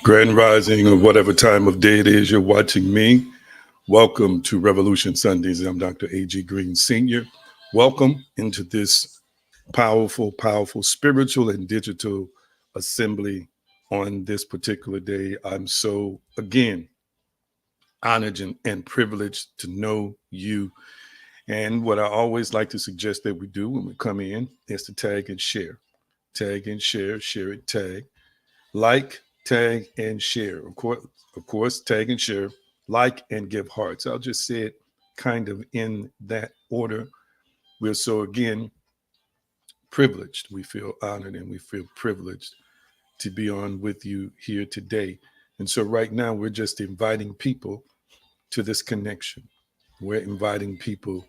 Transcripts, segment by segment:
Grand Rising, or whatever time of day it is you're watching me. Welcome to Revolution Sundays. I'm Dr. A.G. Green Sr. Welcome into this powerful spiritual and digital assembly on this particular day. I'm so, again, honored and privileged to know you. And what I always like to suggest that we do when we come in is to tag and share. Tag and share it, tag. Like, tag, and share. Of course, tag and share, like, and give hearts. I'll just say it kind of in that order. We're so, again, privileged. We feel honored and we feel privileged to be on with you here today. And so, right now, we're just inviting people to this connection. We're inviting people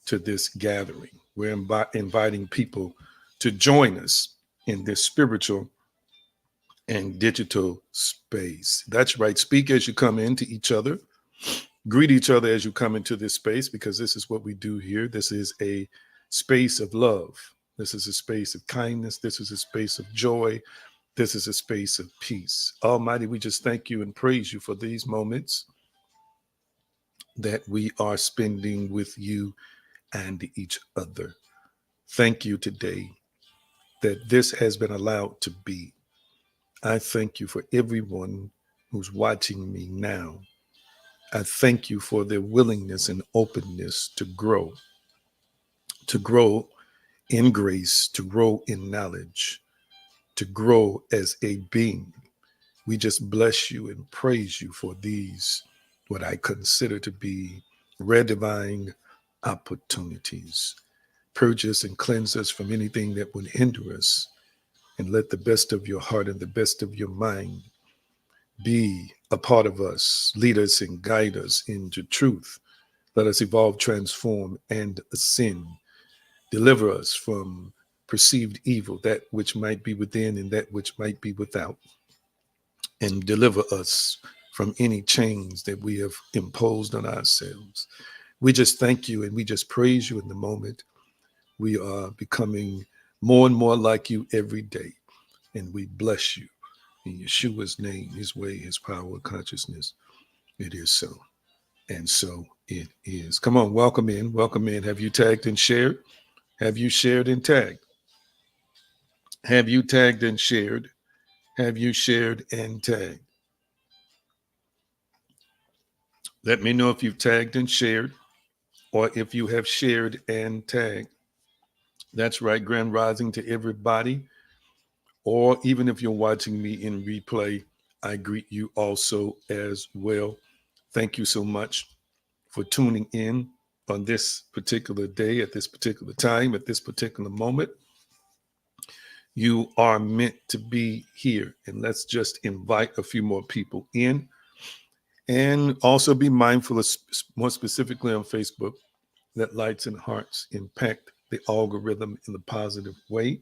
to this gathering. We're inviting people to join us in this spiritual and digital space. That's right. Speak as you come into each other. Greet each other as you come into this space, because this is what we do here. This is a space of love. This is a space of kindness. This is a space of joy. This is a space of peace. Almighty, we just thank you and praise you for these moments that we are spending with you and each other. Thank you today that this has been allowed to be. I thank you for everyone who's watching me now. I thank you for their willingness and openness to grow in grace, to grow in knowledge, to grow as a being. We just bless you and praise you for these, what I consider to be rare divine opportunities. Purge us and cleanse us from anything that would hinder us, and let the best of your heart and the best of your mind be a part of us. Lead us and guide us into truth. Let us evolve, transform, and ascend. Deliver us from perceived evil, that which might be within and that which might be without. And deliver us from any chains that we have imposed on ourselves. We just thank you and we just praise you in the moment. We are becoming more and more like you every day. And we bless you in Yeshua's name, his way, his power, consciousness. It is so. And so it is. Come on, welcome in. Welcome in. Have you tagged and shared? Have you shared and tagged? Have you tagged and shared? Have you shared and tagged? Let me know if you've tagged and shared, or if you have shared and tagged. That's right. Grand rising to everybody. Or even if you're watching me in replay, I greet you also as well. Thank you so much for tuning in on this particular day, at this particular time, at this particular moment. You are meant to be here. And let's just invite a few more people in. And also be mindful of, more specifically on Facebook, that lights and hearts impact the algorithm in a positive way,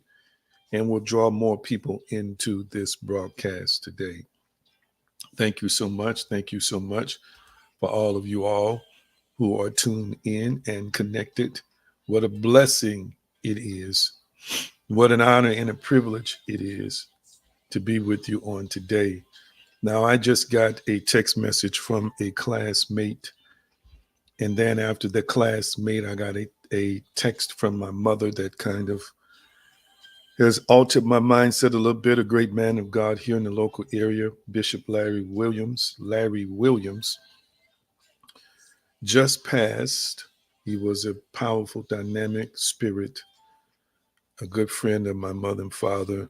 and will draw more people into this broadcast today. Thank you so much. Thank you so much for all of you all who are tuned in and connected. What a blessing it is. What an honor and a privilege it is to be with you on today. Now, I just got a text message from a classmate. And then after the classmate, I got a text from my mother that kind of has altered my mindset a little bit. A great man of God here in the local area, Bishop Larry Williams. Larry Williams just passed. He was a powerful, dynamic spirit, a good friend of my mother and father,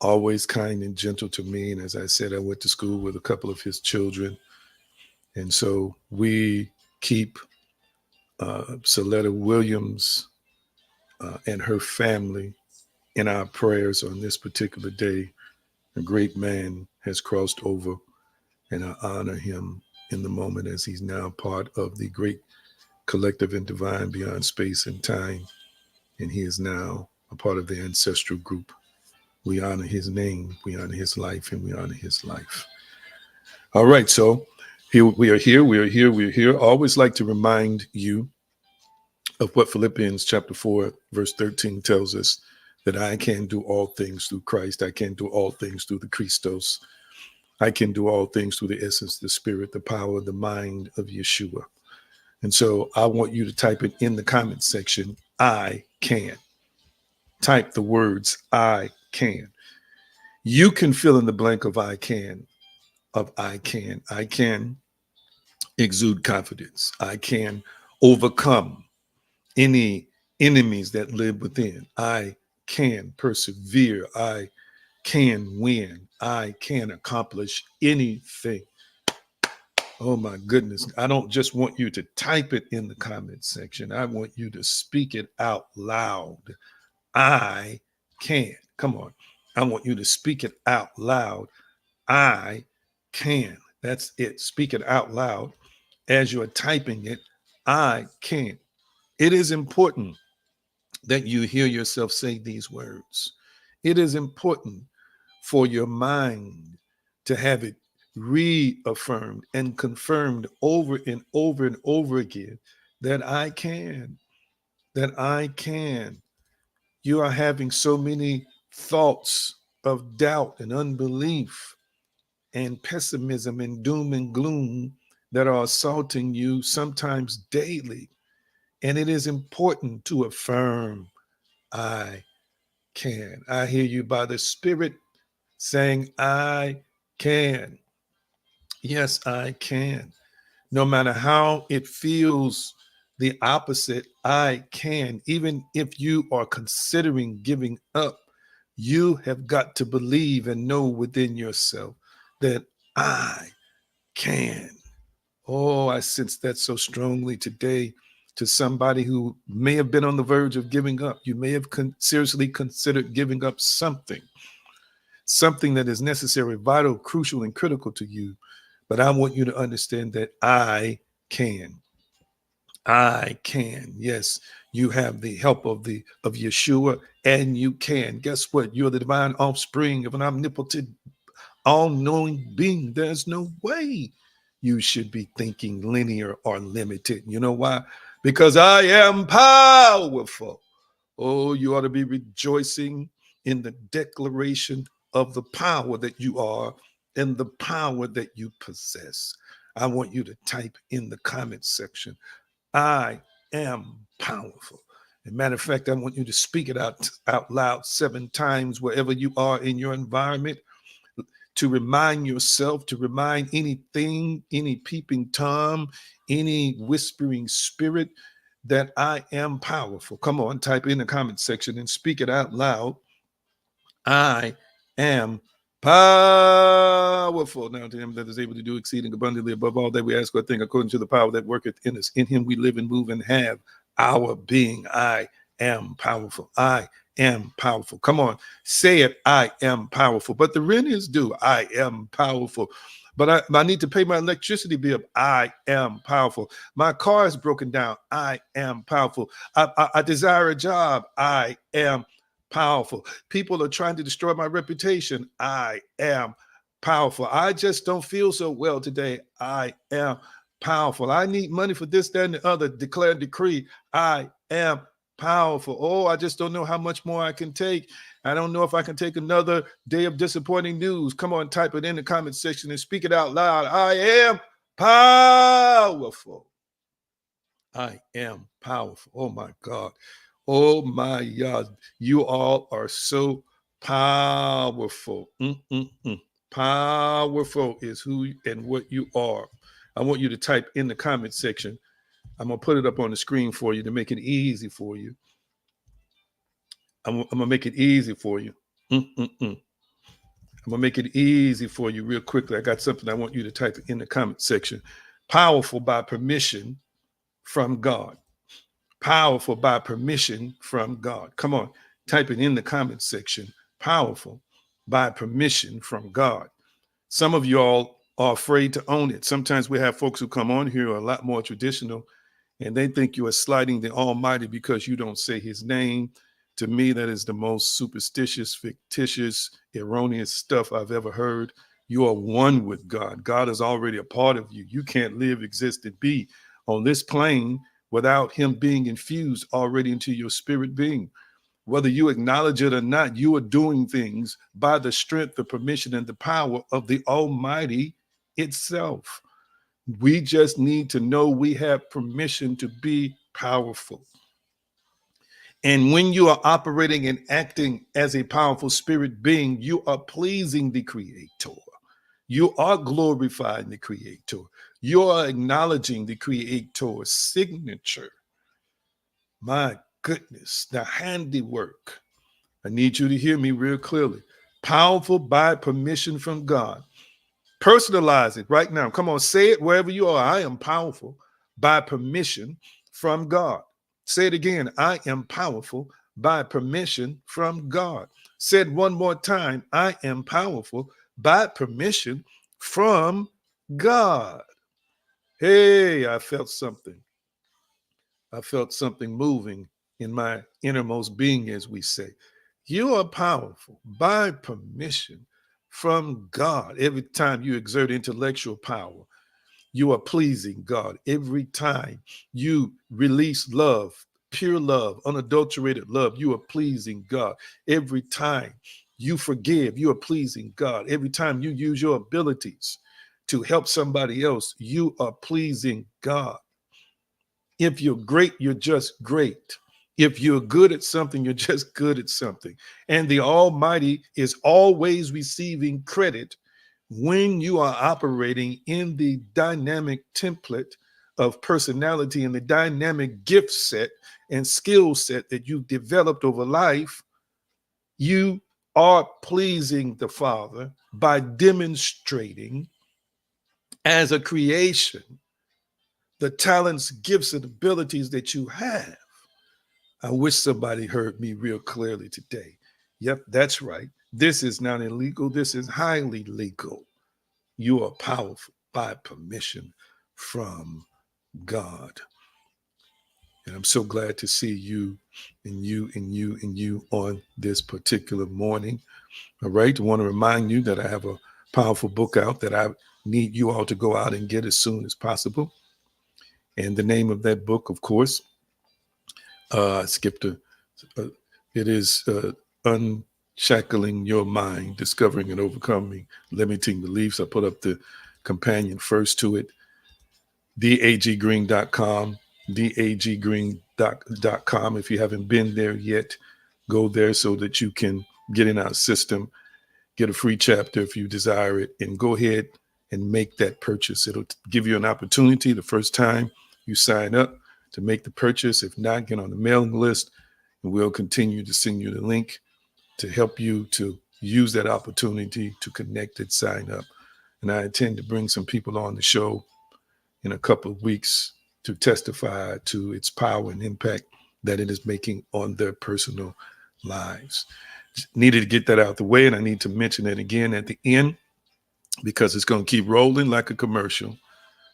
always kind and gentle to me. And as I said, I went to school with a couple of his children. And so we keep Soletta Williams and her family in our prayers on this particular day. A great man has crossed over, and I honor him in the moment as he's now part of the great collective and divine beyond space and time. And he is now a part of the ancestral group. We honor his name, we honor his life, and we honor his life. All right, so here we are here, we are here, we are here. I always like to remind you of what Philippians chapter 4, verse 13 tells us, that I can do all things through Christ. I can do all things through the Christos. I can do all things through the essence, the spirit, the power, the mind of Yeshua. And so I want you to type it in the comment section. I can. Type the words I can. You can fill in the blank of I can, of I can. I can exude confidence. I can overcome any enemies that live within. I can persevere. I can win. I can accomplish anything. Oh my goodness. I don't just want you to type it in the comment section. I want you to speak it out loud. I can. Come on. I want you to speak it out loud. I can. That's it. Speak it out loud as you're typing it. I can. It is important that you hear yourself say these words. It is important for your mind to have it reaffirmed and confirmed over and over and over again that I can, that I can. You are having so many thoughts of doubt and unbelief and pessimism and doom and gloom that are assaulting you sometimes daily. And it is important to affirm, I can. I hear you by the Spirit saying, I can. Yes, I can. No matter how it feels the opposite, I can. Even if you are considering giving up, you have got to believe and know within yourself that I can. Oh, I sense that so strongly today to somebody who may have been on the verge of giving up. You may have seriously considered giving up something that is necessary, vital, crucial, and critical to you. But I want you to understand that I can. I can. Yes, you have the help of Yeshua, and you can. Guess what? You're the divine offspring of an omnipotent, all-knowing being. There's no way you should be thinking linear or limited. You know why? Because I am powerful. Oh, you ought to be rejoicing in the declaration of the power that you are and the power that you possess. I want you to type in the comment section, I am powerful. As a matter of fact, I want you to speak it out loud 7 times wherever you are in your environment, to remind yourself, to remind anything, any peeping Tom, any whispering spirit that I am powerful. Come on, type in the comment section and speak it out loud. I am powerful. Now to him that is able to do exceeding abundantly above all that we ask or think, according to the power that worketh in us. In him we live and move and have our being. I am powerful. I am powerful. Come on, say it. I am powerful. But the rent is due. I am powerful. But I need to pay my electricity bill. I am powerful. My car is broken down. I am powerful. I desire a job. I am powerful. People are trying to destroy my reputation. I am powerful. I just don't feel so well today. I am powerful. I need money for this, that, and the other. Declare and decree. I am powerful. Oh, I just don't know how much more I can take. I don't know if I can take another day of disappointing news. Come on, type it in the comment section and speak it out loud. I am powerful. I am powerful. Oh my God. Oh my God. You all are so powerful. Powerful is who and what you are. I want you to type in the comment section. I'm going to put it up on the screen for you to make it easy for you. I'm going to make it easy for you. I'm going to make it easy for you real quickly. I got something I want you to type in the comment section. Powerful by permission from God. Powerful by permission from God. Come on, type it in the comment section. Powerful by permission from God. Some of y'all are afraid to own it. Sometimes we have folks who come on here who are a lot more traditional, and they think you are slighting the Almighty because you don't say his name. To me, that is the most superstitious, fictitious, erroneous stuff I've ever heard. You are one with God. God is already a part of you. You can't live, exist, and be on this plane without him being infused already into your spirit being. Whether you acknowledge it or not, you are doing things by the strength, the permission, and the power of the Almighty itself. We just need to know we have permission to be powerful. And when you are operating and acting as a powerful spirit being, you are pleasing the Creator. You are glorifying the Creator. You are acknowledging the Creator's signature. My goodness, the handiwork. I need you to hear me real clearly. Powerful by permission from God. Personalize it right now. Come on, say it wherever you are. I am powerful by permission from God. Say it again. I am powerful by permission from God. Say it one more time. I am powerful by permission from God. Hey, I felt something. I felt something moving in my innermost being, as we say. You are powerful by permission from God. Every time you exert intellectual power, you are pleasing God. Every time you release love, pure love, unadulterated love, you are pleasing God. Every time you forgive, you are pleasing God. Every time you use your abilities to help somebody else, you are pleasing God. If you're great, you're just great. If you're good at something, you're just good at something. And the Almighty is always receiving credit when you are operating in the dynamic template of personality and the dynamic gift set and skill set that you've developed over life. You are pleasing the Father by demonstrating as a creation the talents, gifts, and abilities that you have. I wish somebody heard me real clearly today. Yep, that's right. This is not illegal. This is highly legal. You are powerful by permission from God. And I'm so glad to see you and you and you and you on this particular morning. All right. I want to remind you that I have a powerful book out that I need you all to go out and get as soon as possible. And the name of that book, of course, I skipped it is Unshackling Your Mind, Discovering and Overcoming Limiting Beliefs. I put up the companion first to it, theaggreen.com, theaggreen.com. If you haven't been there yet, go there so that you can get in our system, get a free chapter if you desire it, and go ahead and make that purchase. It'll give you an opportunity the first time you sign up to make the purchase. If not, get on the mailing list, and we'll continue to send you the link to help you to use that opportunity to connect and sign up. And I intend to bring some people on the show in a couple of weeks to testify to its power and impact that it is making on their personal lives. Needed to get that out the way, and I need to mention it again at the end because it's going to keep rolling like a commercial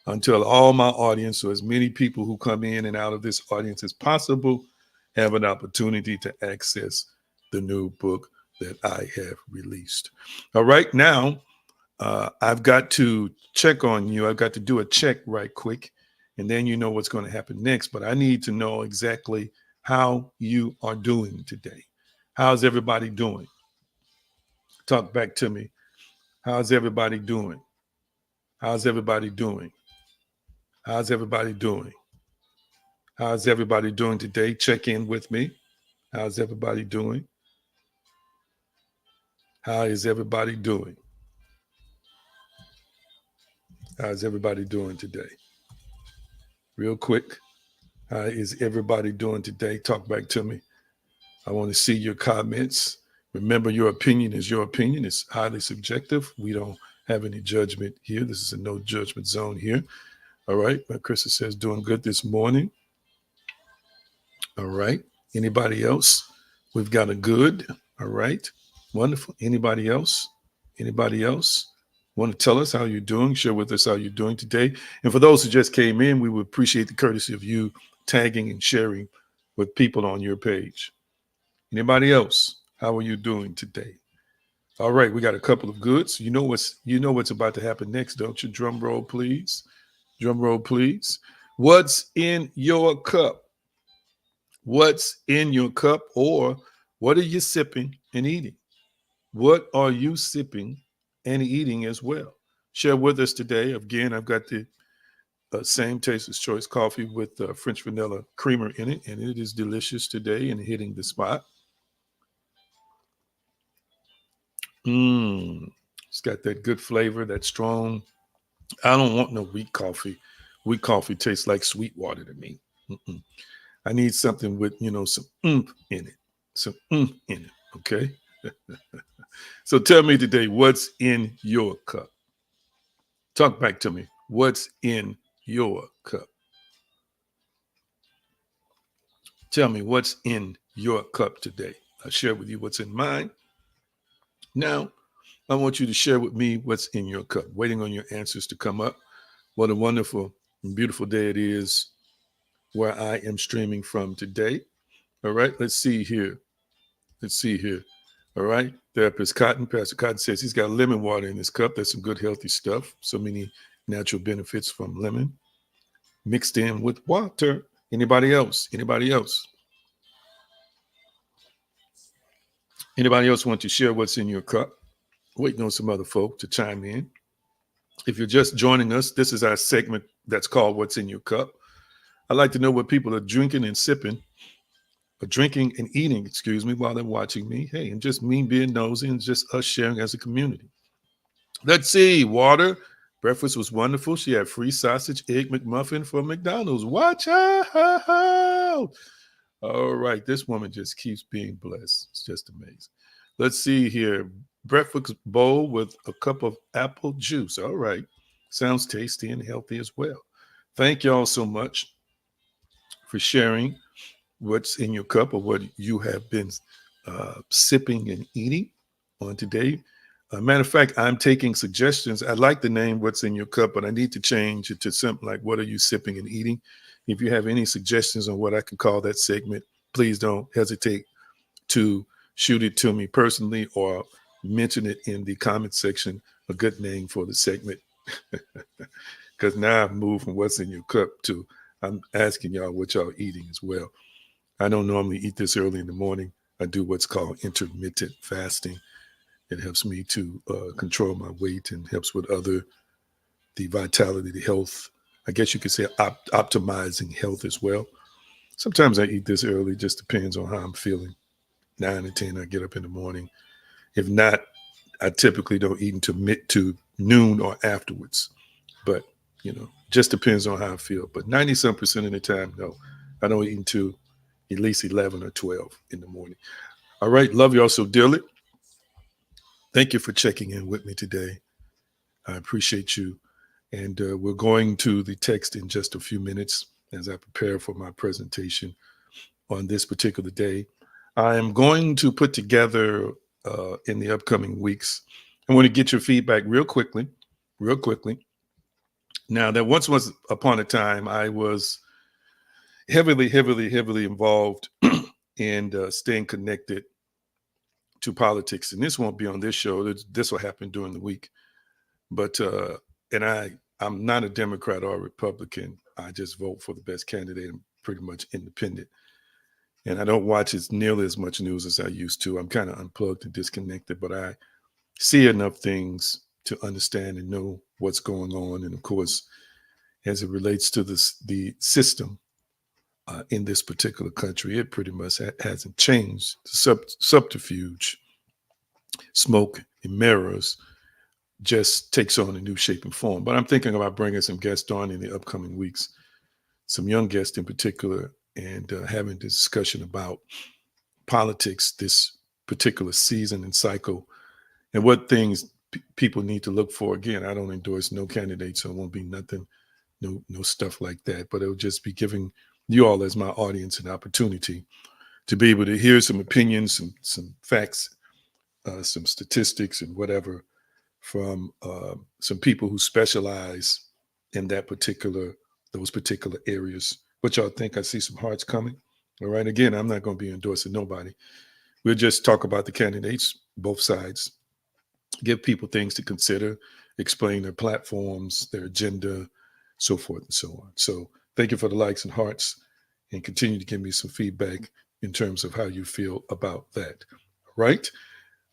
until all my audience, or as many people who come in and out of this audience as possible, have an opportunity to access the new book that I have released. All right, now I've got to check on you. I've got to do a check right quick, and then you know what's going to happen next. But I need to know exactly how you are doing today. How's everybody doing? Talk back to me. How's everybody doing? How's everybody doing? How's everybody doing? How's everybody doing today? Check in with me. How's everybody doing? How is everybody doing? How's everybody doing today? Real quick. How is everybody doing today? Talk back to me. I want to see your comments. Remember, your opinion is your opinion. It's highly subjective. We don't have any judgment here. This is a no judgment zone here. All right. Krista says, doing good this morning. All right. Anybody else? We've got a good. All right. Wonderful. Anybody else? Anybody else? Want to tell us how you're doing? Share with us how you're doing today. And for those who just came in, we would appreciate the courtesy of you tagging and sharing with people on your page. Anybody else? How are you doing today? All right, we got a couple of goods. You know what's about to happen next, don't you? Drum roll, please. Drum roll, please. What's in your cup? What's in your cup, or What are you sipping and eating? What are you sipping and eating as well? Share with us today. Again, I've got the same Taster's Choice coffee with French vanilla creamer in it, and it is delicious today and hitting the spot. It's got that good flavor, that strong. I don't want no weak coffee. Weak coffee tastes like sweet water to me. Mm-mm. I need something with, some oomph in it. Some oomph in it. Okay. So tell me today, what's in your cup? Talk back to me. What's in your cup? Tell me what's in your cup today. I'll share with you what's in mine. Now, I want you to share with me what's in your cup. Waiting on your answers to come up. What a wonderful and beautiful day it is where I am streaming from today. All right, let's see here. Let's see here. All right, Therapist Cotton, Pastor Cotton says he's got lemon water in his cup. That's some good, healthy stuff. So many natural benefits from lemon mixed in with water. Anybody else? Anybody else? Anybody else want to share what's in your cup? Waiting on some other folk to chime in. If you're just joining us, this is our segment that's called What's in Your Cup. I'd like to know what people are drinking and sipping, or drinking and eating, while they're watching me. Hey, and just me being nosy and just us sharing as a community. Let's see. Water. Breakfast was wonderful. She had free sausage, egg McMuffin from McDonald's. Watch out. All right. This woman just keeps being blessed. It's just amazing. Let's see here. Breakfast bowl with a cup of apple juice. All right. Sounds tasty and healthy as well. Thank y'all so much for sharing what's in your cup or what you have been sipping and eating on today. Matter of fact, I'm taking suggestions. I like the name What's in Your Cup, but I need to change it to something like What Are You Sipping and Eating? If you have any suggestions on what I can call that segment, please don't hesitate to shoot it to me personally or mention it in the comment section, a good name for the segment. Because now I've moved from What's in Your Cup to I'm asking y'all what y'all eating as well. I don't normally eat this early in the morning. I do what's called intermittent fasting. It helps me to control my weight and helps with the vitality, the health. I guess you could say optimizing health as well. Sometimes I eat this early, just depends on how I'm feeling. 9 or 10, I get up in the morning. If not, I typically don't eat until mid to noon or afterwards. But, just depends on how I feel. But 90-some% of the time, no, I don't eat until at least 11 or 12 in the morning. All right. Love y'all so dearly. Thank you for checking in with me today. I appreciate you. And we're going to the text in just a few minutes as I prepare for my presentation on this particular day. I am going to put together in the upcoming weeks. I want to get your feedback real quickly. Now, there once was upon a time I was heavily involved in staying connected to politics. And this won't be on this show. This will happen during the week. But I'm not a Democrat or a Republican. I just vote for the best candidate. I'm pretty much independent. And I don't watch nearly as much news as I used to. I'm kind of unplugged and disconnected, but I see enough things to understand and know what's going on. And of course, as it relates to the system in this particular country, it pretty much hasn't changed. The subterfuge, smoke and mirrors just takes on a new shape and form. But I'm thinking about bringing some guests on in the upcoming weeks, some young guests in particular, and having a discussion about politics this particular season and cycle and what things people need to look for. Again, I don't endorse no candidates, so it won't be nothing, no stuff like that. But it'll just be giving you all as my audience an opportunity to be able to hear some opinions, some facts, some statistics and whatever from some people who specialize in those particular areas. What y'all think? I see some hearts coming. All right. Again, I'm not going to be endorsing nobody. We'll just talk about the candidates, both sides, give people things to consider, explain their platforms, their agenda, so forth and so on. So thank you for the likes and hearts and continue to give me some feedback in terms of how you feel about that. Right?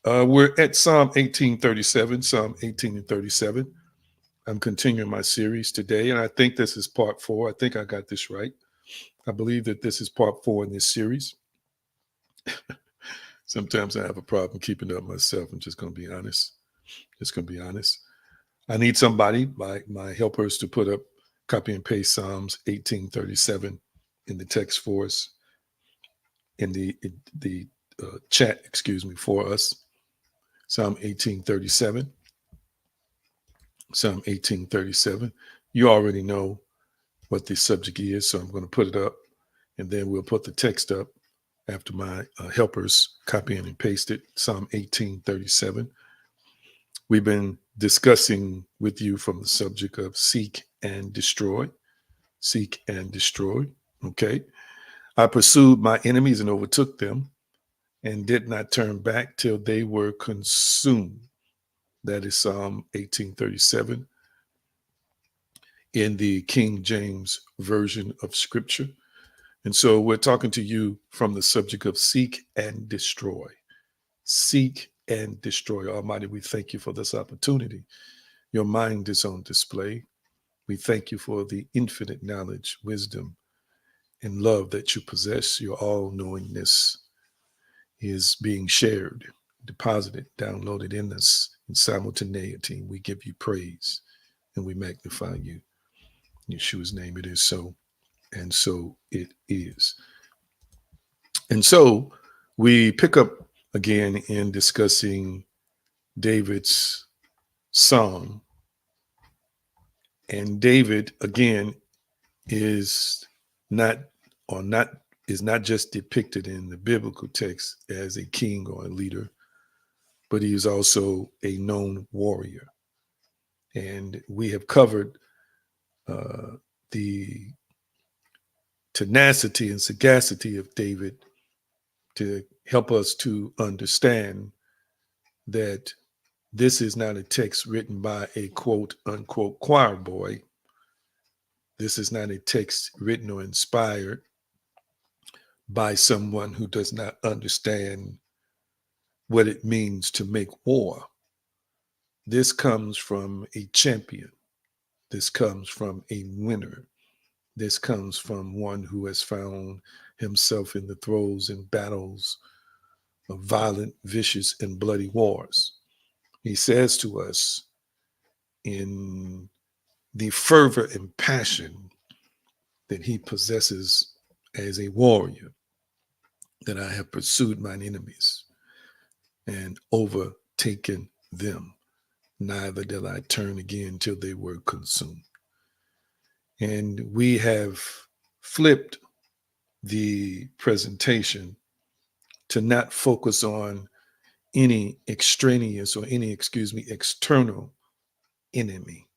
We're at Psalm 1837, Psalm 18 and 37. I'm continuing my series today, and I think this is part 4. I think I got this right. I believe that this is part 4 in this series. Sometimes I have a problem keeping up myself. I'm just going to be honest. Just going to be honest. I need somebody, my helpers, to put up, copy and paste Psalms 1837 in the text for us, in the chat, for us. Psalm 1837. Psalm 1837. You already know what the subject is, so I'm going to put it up, and then we'll put the text up after my helpers copy and paste it. Psalm 1837. We've been discussing with you from the subject of seek and destroy. Seek and destroy. Okay. I pursued my enemies and overtook them and did not turn back till they were consumed. That is Psalm 1837 in the King James Version of Scripture. And so we're talking to you from the subject of seek and destroy. Seek and destroy. Almighty, we thank you for this opportunity. Your mind is on display. We thank you for the infinite knowledge, wisdom, and love that you possess. Your all-knowingness is being shared, deposited, downloaded in us in simultaneity. We give you praise and we magnify you. In Yeshua's name it is so, and so it is. And so we pick up again in discussing David's song. And David, again, is not just depicted in the biblical text as a king or a leader, but he is also a known warrior. And we have covered the tenacity and sagacity of David to help us to understand that this is not a text written by a quote unquote choir boy. This is not a text written or inspired by someone who does not understand what it means to make war. This comes from a champion. This comes from a winner. This comes from one who has found himself in the throes and battles of violent, vicious, and bloody wars. He says to us in the fervor and passion that he possesses as a warrior, that I have pursued mine enemies and overtaken them. Neither did I turn again till they were consumed. And we have flipped the presentation to not focus on any extraneous or any, external enemy.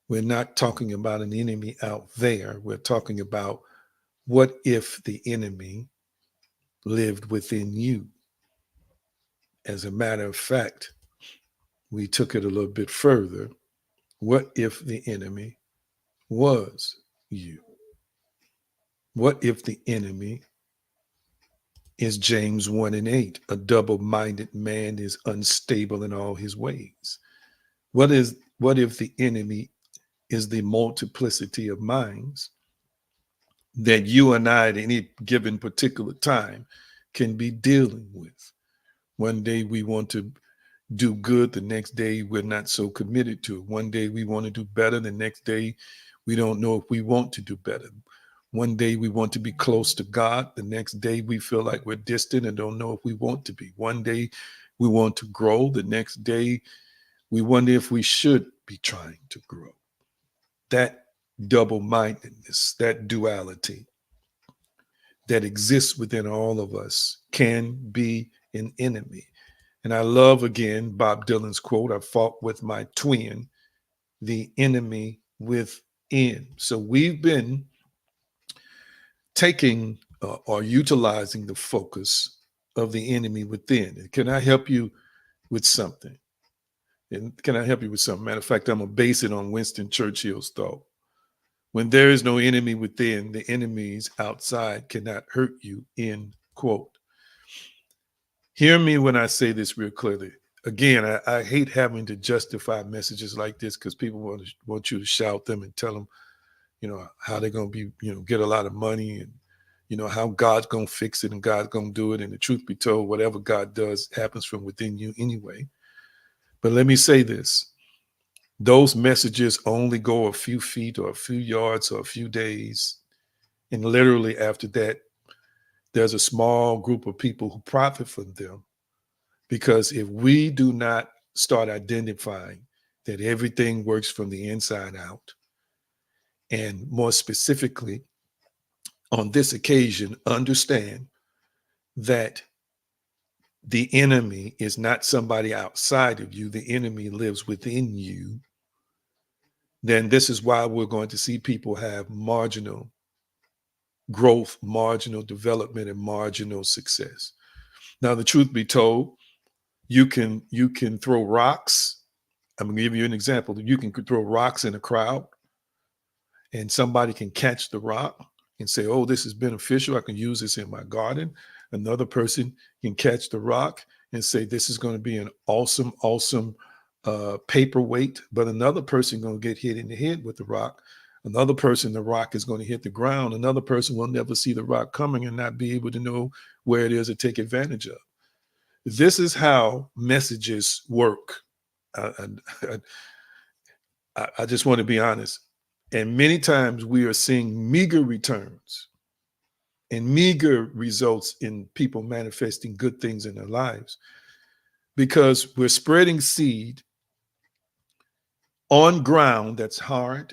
We're not talking about an enemy out there. We're talking about what if the enemy lived within you. As a matter of fact, we took it a little bit further. What if the enemy was you? What if the enemy is James 1:8? A double-minded man is unstable in all his ways. What if the enemy is the multiplicity of minds that you and I at any given particular time can be dealing with? One day we want to do good, the next day we're not so committed to it. One day we want to do better, the next day we don't know if we want to do better. One day we want to be close to God, the next day we feel like we're distant and don't know if we want to be. One day we want to grow, the next day we wonder if we should be trying to grow. That double-mindedness, that duality that exists within all of us can be an enemy. And I love, again, Bob Dylan's quote, I fought with my twin, the enemy within. So we've been taking or utilizing the focus of the enemy within. And can I help you with something? Matter of fact, I'm going to base it on Winston Churchill's thought. When there is no enemy within, the enemies outside cannot hurt you in Quote, hear me when I say this real clearly. Again, I hate having to justify messages like this because people want you to shout them and tell them, how they're going to be, get a lot of money and, how God's going to fix it and God's going to do it. And the truth be told, whatever God does happens from within you anyway. But let me say this. Those messages only go a few feet or a few yards or a few days. And literally after that, there's a small group of people who profit from them. Because if we do not start identifying that everything works from the inside out, and more specifically, on this occasion, understand that the enemy is not somebody outside of you, the enemy lives within you, then this is why we're going to see people have marginal growth, marginal development, and marginal success. Now, the truth be told, you can throw rocks. I'm going to give you an example. You can throw rocks in a crowd and somebody can catch the rock and say, oh, this is beneficial. I can use this in my garden. Another person can catch the rock and say, this is going to be an awesome, awesome paperweight. But another person going to get hit in the head with the rock. Another person, the rock is going to hit the ground. Another person will never see the rock coming and not be able to know where it is to take advantage of. This is how messages work. I just want to be honest. And many times we are seeing meager returns and meager results in people manifesting good things in their lives because we're spreading seed on ground that's hard,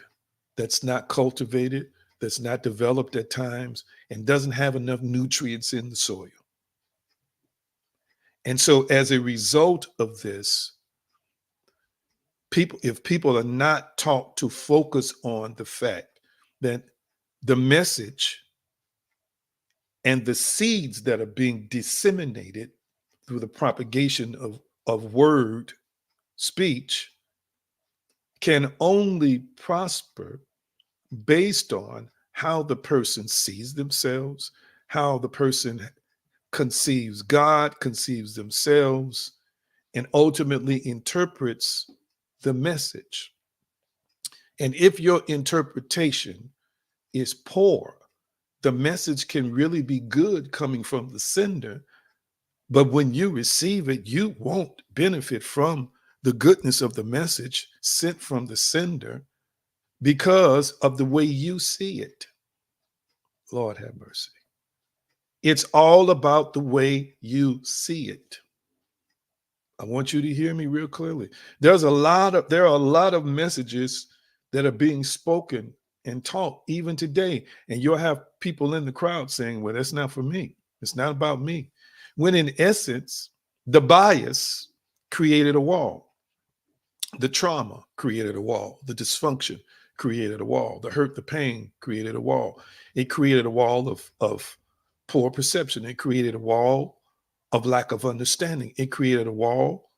that's not cultivated, that's not developed at times, and doesn't have enough nutrients in the soil. And so as a result of this, if people are not taught to focus on the fact that the message and the seeds that are being disseminated through the propagation of word speech can only prosper based on how the person sees themselves, how the person conceives God, conceives themselves, and ultimately interprets the message. And if your interpretation is poor, the message can really be good coming from the sender, but when you receive it, you won't benefit from the goodness of the message sent from the sender because of the way you see it. Lord have mercy. It's all about the way you see it. I want you to hear me real clearly. There are a lot of messages that are being spoken and taught even today. And you'll have people in the crowd saying, well, that's not for me. It's not about me. When in essence, the bias created a wall. The trauma created a wall. The dysfunction created a wall. The hurt, the pain created a wall. It created a wall of poor perception. It created a wall of lack of understanding. It created a wall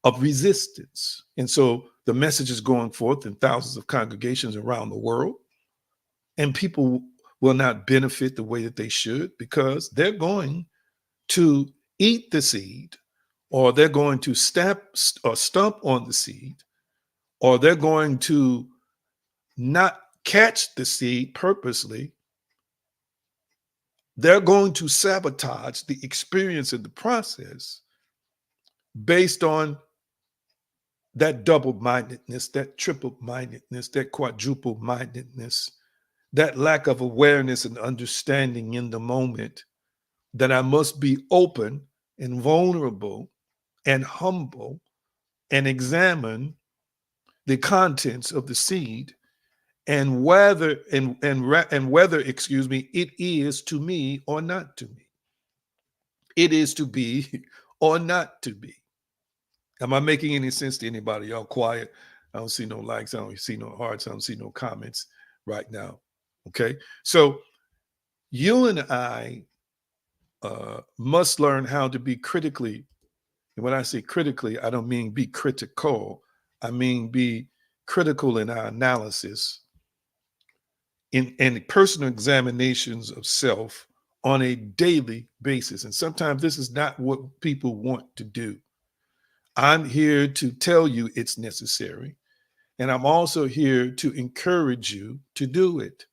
of resistance. And so the message is going forth in thousands of congregations around the world, and people will not benefit the way that they should because they're going to eat the seed, or they're going to stamp on the seed, or they're going to not catch the seed purposely. They're going to sabotage the experience of the process based on that double-mindedness, that triple-mindedness, that quadruple-mindedness, that lack of awareness and understanding in the moment that I must be open and vulnerable and humble and examine the contents of the seed and whether it is to me or not to me. It is to be or not to be. Am I making any sense to anybody? Y'all quiet. I don't see no likes. I don't see no hearts. I don't see no comments right now. Okay. So you and I must learn how to be critically. And when I say critically, I don't mean be critical. I mean be critical in our analysis, in personal examinations of self on a daily basis. And sometimes this is not what people want to do. I'm here to tell you it's necessary. And I'm also here to encourage you to do it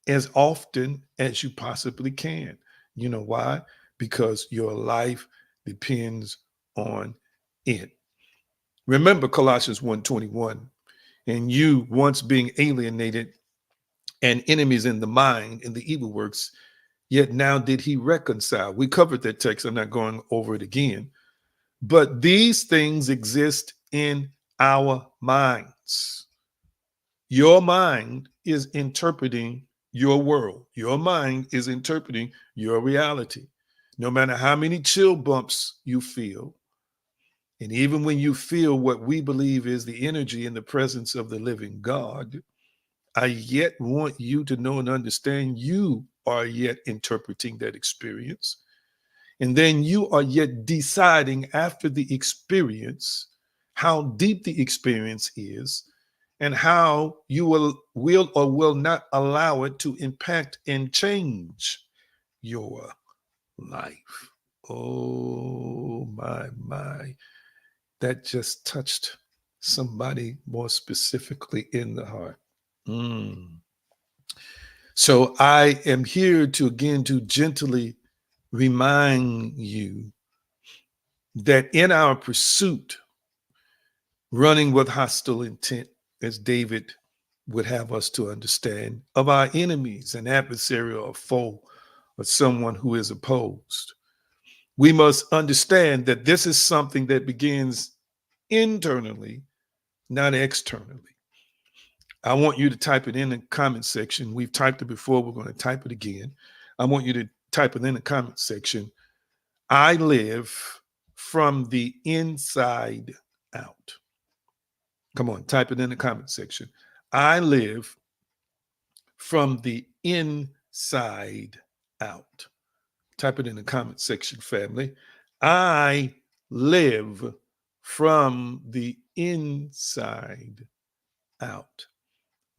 as often as you possibly can. You know why? Because your life depends on it. Remember Colossians 1:21, and you once being alienated and enemies in the mind in the evil works, yet now did he reconcile. We covered that text. I'm not going over it again. But these things exist in our minds. Your mind is interpreting your world. Your mind is interpreting your reality. No matter how many chill bumps you feel, and even when you feel what we believe is the energy in the presence of the living God, I yet want you to know and understand you are yet interpreting that experience. And then you are yet deciding after the experience how deep the experience is and how you will or will not allow it to impact and change your life. Oh, my. That just touched somebody more specifically in the heart. So I am here to again to gently remind you that in our pursuit, running with hostile intent, as David would have us to understand, of our enemies, an adversary or a foe, or someone who is opposed, we must understand that this is something that begins internally, not externally. I want you to type it in the comment section. We've typed it before. We're going to type it again. I want you to type it in the comment section. I live from the inside out. Come on, type it in the comment section. I live from the inside out. Type it in the comment section, family. I live from the inside out.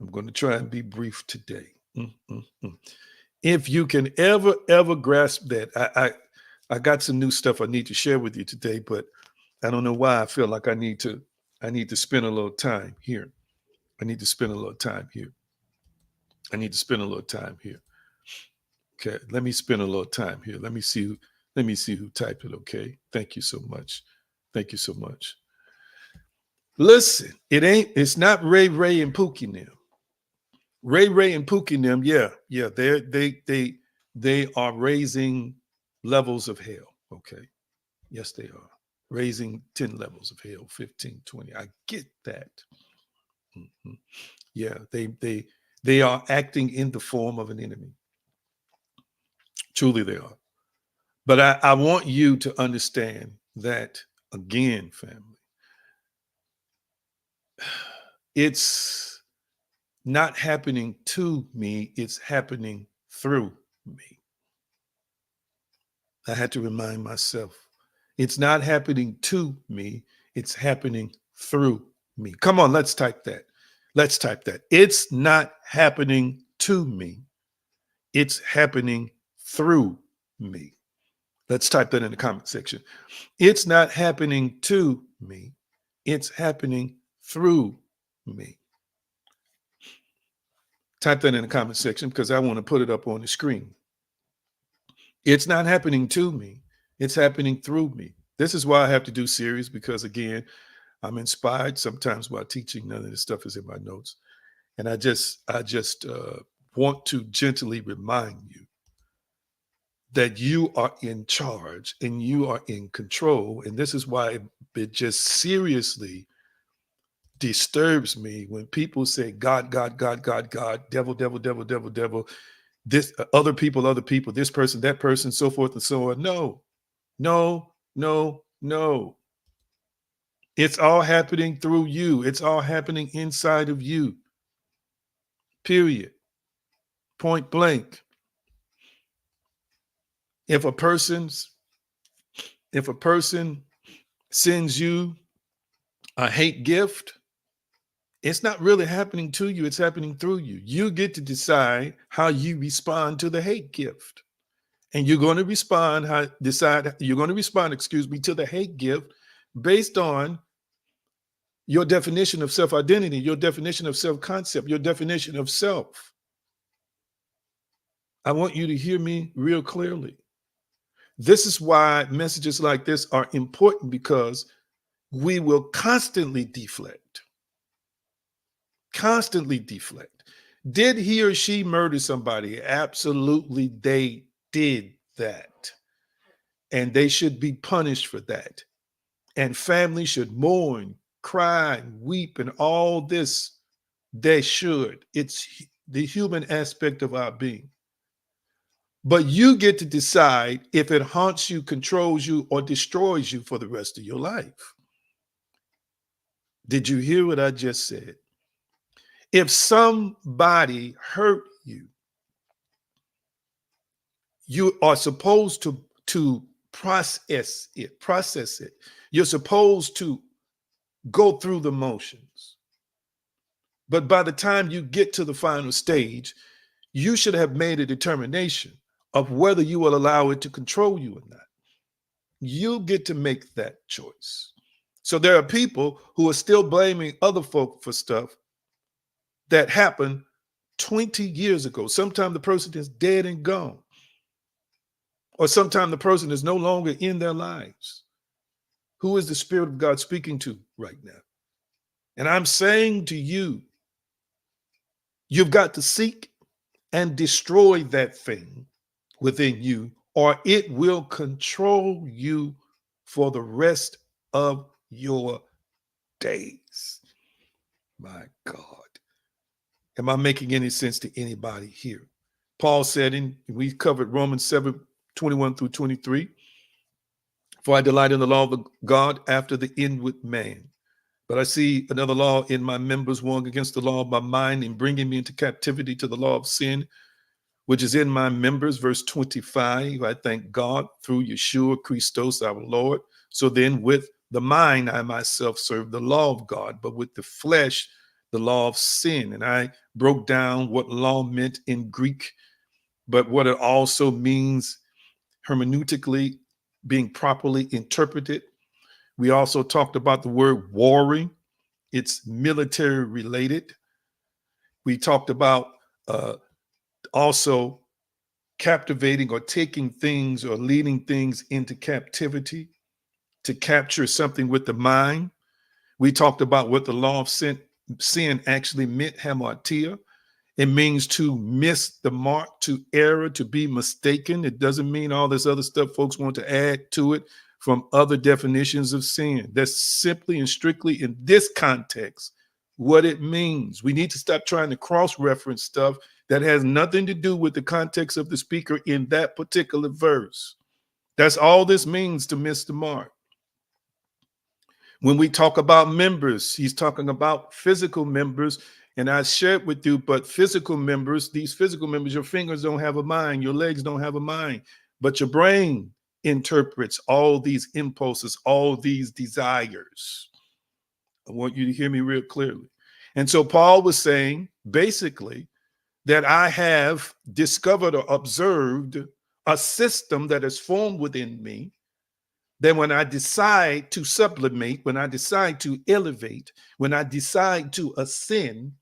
I'm going to try and be brief today. If you can ever grasp that, I got some new stuff I need to share with you today, but I don't know why I feel like I need to spend a little time here. I need to spend a little time here. Okay, let me spend a little time here. Let me see who typed it. Okay, thank you so much. Listen, it's not Ray and Pookie now. Ray and Pookie them, yeah, they are raising levels of hell. Okay, yes, they are raising 10 levels of hell, 15, 20. I get that. Yeah, they are acting in the form of an enemy. Truly, they are. But I want you to understand that again, family. It's not happening to me, it's happening through me. I had to remind myself. It's not happening to me, it's happening through me. Come on, let's type that. It's not happening to me, it's happening through me. Let's type that in the comment section. It's not happening to me, it's happening through me. Type that in the comment section because I want to put it up on the screen. It's not happening to me, it's happening through me. This is why I have to do series because, again, I'm inspired sometimes while teaching. None of this stuff is in my notes. And I just want to gently remind you that you are in charge and you are in control. And this is why it just seriously disturbs me when people say God, devil, this other people, this person, that person, so forth and so on. No. It's all happening through you. It's all happening inside of you. Period. Point blank. If a person sends you a hate gift, it's not really happening to you, it's happening through you. You get to decide how you respond to the hate gift. And you're going to respond, you're going to respond, to the hate gift based on your definition of self-identity, your definition of self-concept, your definition of self. I want you to hear me real clearly. This is why messages like this are important, because we will constantly deflect. Constantly deflect. Did he or she murder somebody? Absolutely, they did that. And they should be punished for that. And families should mourn, cry, and weep, and all this. They should. It's the human aspect of our being. But you get to decide if it haunts you, controls you, or destroys you for the rest of your life. Did you hear what I just said? If somebody hurt you, you are supposed to process it. You're supposed to go through the motions. But by the time you get to the final stage, you should have made a determination of whether you will allow it to control you or not. You get to make that choice. So there are people who are still blaming other folk for stuff that happened 20 years ago. Sometimes the person is dead and gone. Or sometimes the person is no longer in their lives. Who is the Spirit of God speaking to right now? And I'm saying to you, you've got to seek and destroy that thing within you, or it will control you for the rest of your days. My God. Am I making any sense to anybody here? Paul said, we covered Romans 7:21 through 23. For I delight in the law of God after the inward man. But I see another law in my members, warring against the law of my mind and bringing me into captivity to the law of sin, which is in my members. Verse 25, I thank God through Yeshua Christos, our Lord. So then with the mind, I myself serve the law of God, but with the flesh, the law of sin. And I broke down what law meant in Greek, but what it also means hermeneutically, being properly interpreted. We also talked about the word warring. It's military related. We talked about also captivating or taking things or leading things into captivity to capture something with the mind. We talked about what the law of sin actually meant, hamartia. It means to miss the mark, to error, to be mistaken. It doesn't mean all this other stuff folks want to add to it from other definitions of sin. That's simply and strictly in this context what it means. We need to stop trying to cross-reference stuff that has nothing to do with the context of the speaker in that particular verse. That's all this means, to miss the mark. When we talk about members, he's talking about physical members. And I shared with you, but physical members, these physical members, your fingers don't have a mind, your legs don't have a mind, but your brain interprets all these impulses, all these desires. I want you to hear me real clearly. And so Paul was saying, basically, that I have discovered or observed a system that is formed within me, that when I decide to sublimate, when I decide to elevate, when I decide to ascend,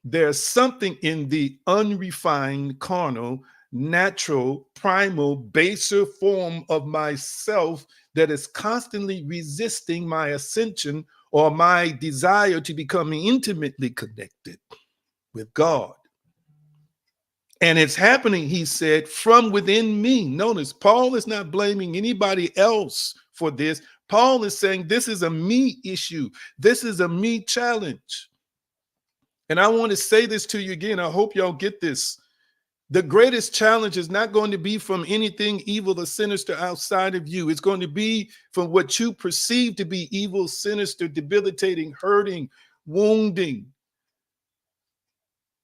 there's something in the unrefined, carnal, natural, primal, baser form of myself that is constantly resisting my ascension or my desire to become intimately connected with God. And it's happening, he said, from within me. Notice, Paul is not blaming anybody else for this. Paul is saying this is a me issue. This is a me challenge. And I want to say this to you again. I hope y'all get this. The greatest challenge is not going to be from anything evil or sinister outside of you. It's going to be from what you perceive to be evil, sinister, debilitating, hurting, wounding,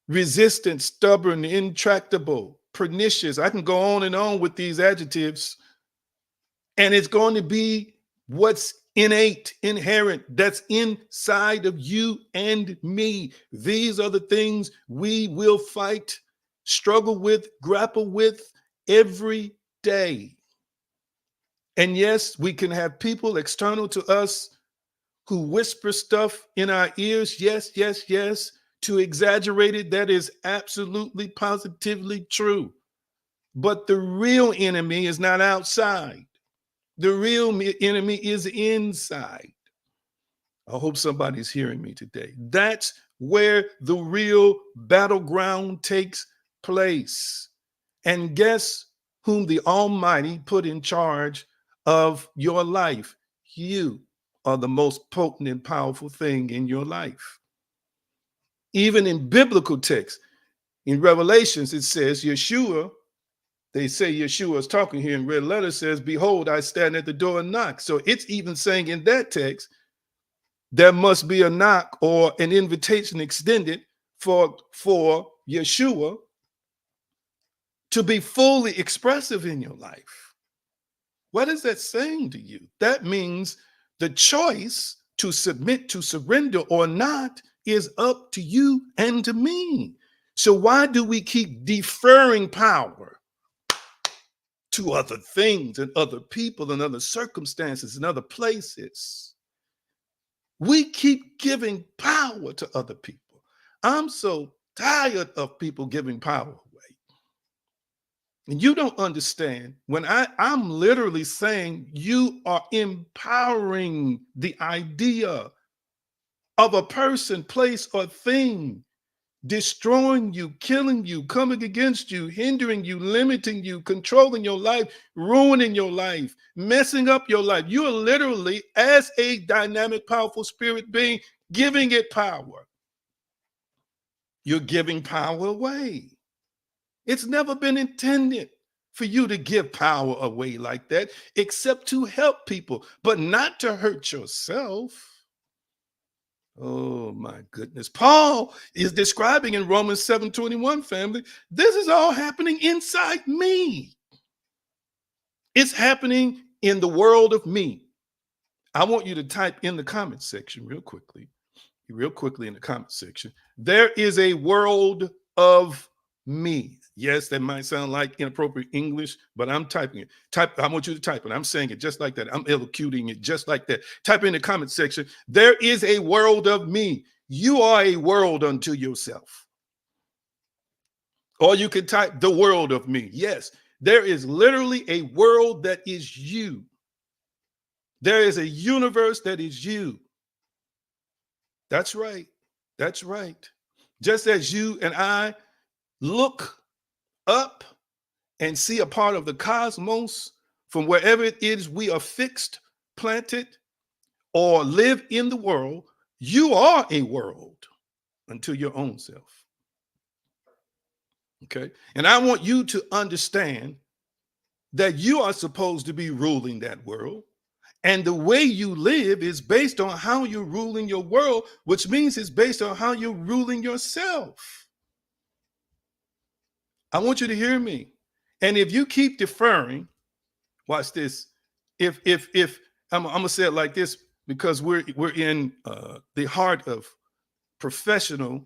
resistant, stubborn, intractable, pernicious. I can go on and on with these adjectives. And it's going to be what's innate, inherent, that's inside of you and me. These are the things we will fight, struggle with, grapple with, every day. And yes, we can have people external to us who whisper stuff in our ears. Yes, yes, yes. To exaggerate it, that is absolutely positively true. But the real enemy is not outside. The real enemy is inside. I hope somebody's hearing me today. That's where the real battleground takes place. And guess whom the Almighty put in charge of your life? You are the most potent and powerful thing in your life. Even in biblical texts, in Revelations, it says Yeshua, they say Yeshua is talking here in red letters, says, behold, I stand at the door and knock. So it's even saying in that text, there must be a knock or an invitation extended for Yeshua to be fully expressive in your life. What is that saying to you? That means the choice to submit, to surrender or not is up to you and to me. So why do we keep deferring power to other things and other people and other circumstances and other places? We keep giving power to other people. I'm so tired of people giving power away. And you don't understand when I'm literally saying you are empowering the idea of a person, place, or thing destroying you, killing you, coming against you, hindering you, limiting you, controlling your life, ruining your life, messing up your life. You are literally, as a dynamic, powerful spirit being, giving it power. You're giving power away. It's never been intended for you to give power away like that, except to help people, but not to hurt yourself. Oh my goodness. Paul is describing in Romans 7:21, family, this is all happening inside me. It's happening in the world of me. I want you to type in the comment section real quickly in the comment section. There is a world of me. Yes, that might sound like inappropriate English, but I'm typing it. I want you to type it. I'm saying it just like that. I'm elocuting it just like that. Type in the comment section. There is a world of me. You are a world unto yourself. Or you can type the world of me. Yes, there is literally a world that is you. There is a universe that is you. That's right. That's right. Just as you and I look up and see a part of the cosmos from wherever it is we are fixed, planted, or live in the world, you are a world unto your own self. Okay. And I want you to understand that you are supposed to be ruling that world. And the way you live is based on how you're ruling your world, which means it's based on how you're ruling yourself. I want you to hear me. And if you keep deferring, watch this. If I'm gonna say it like this, because we're in the heart of professional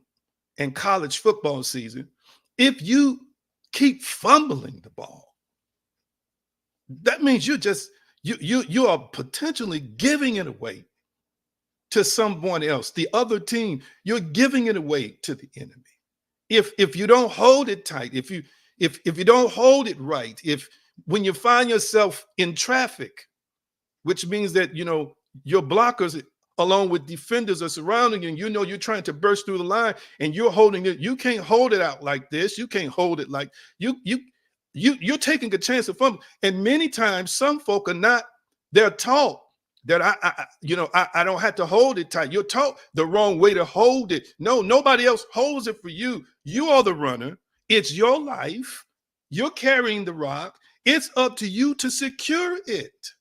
and college football season. If you keep fumbling the ball, that means you are potentially giving it away to someone else, the other team. You're giving it away to the enemy. If you don't hold it tight, if you don't hold it right, if when you find yourself in traffic, which means that your blockers along with defenders are surrounding you, and you're trying to burst through the line and you're holding it. You can't hold it out like this. You can't hold it like you're taking a chance of fumble. And many times some folk are not, they're taught that I don't have to hold it tight. You're taught the wrong way to hold it. No, nobody else holds it for you. You are the runner. It's your life. You're carrying the rock. It's up to you to secure it.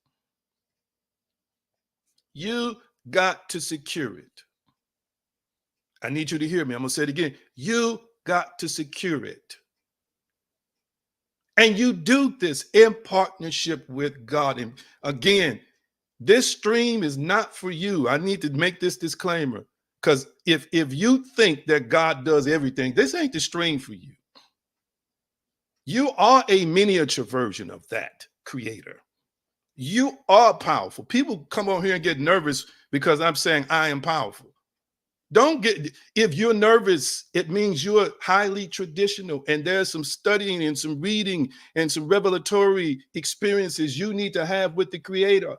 You got to secure it. I need you to hear me. I'm going to say it again. You got to secure it. And you do this in partnership with God. And again, this stream is not for you. I need to make this disclaimer, because if you think that God does everything, this ain't the stream for you. You are a miniature version of that creator. You are powerful. People come on here and get nervous because I'm saying I am powerful. Don't get, if you're nervous, it means you're highly traditional, and there's some studying and some reading and some revelatory experiences you need to have with the creator,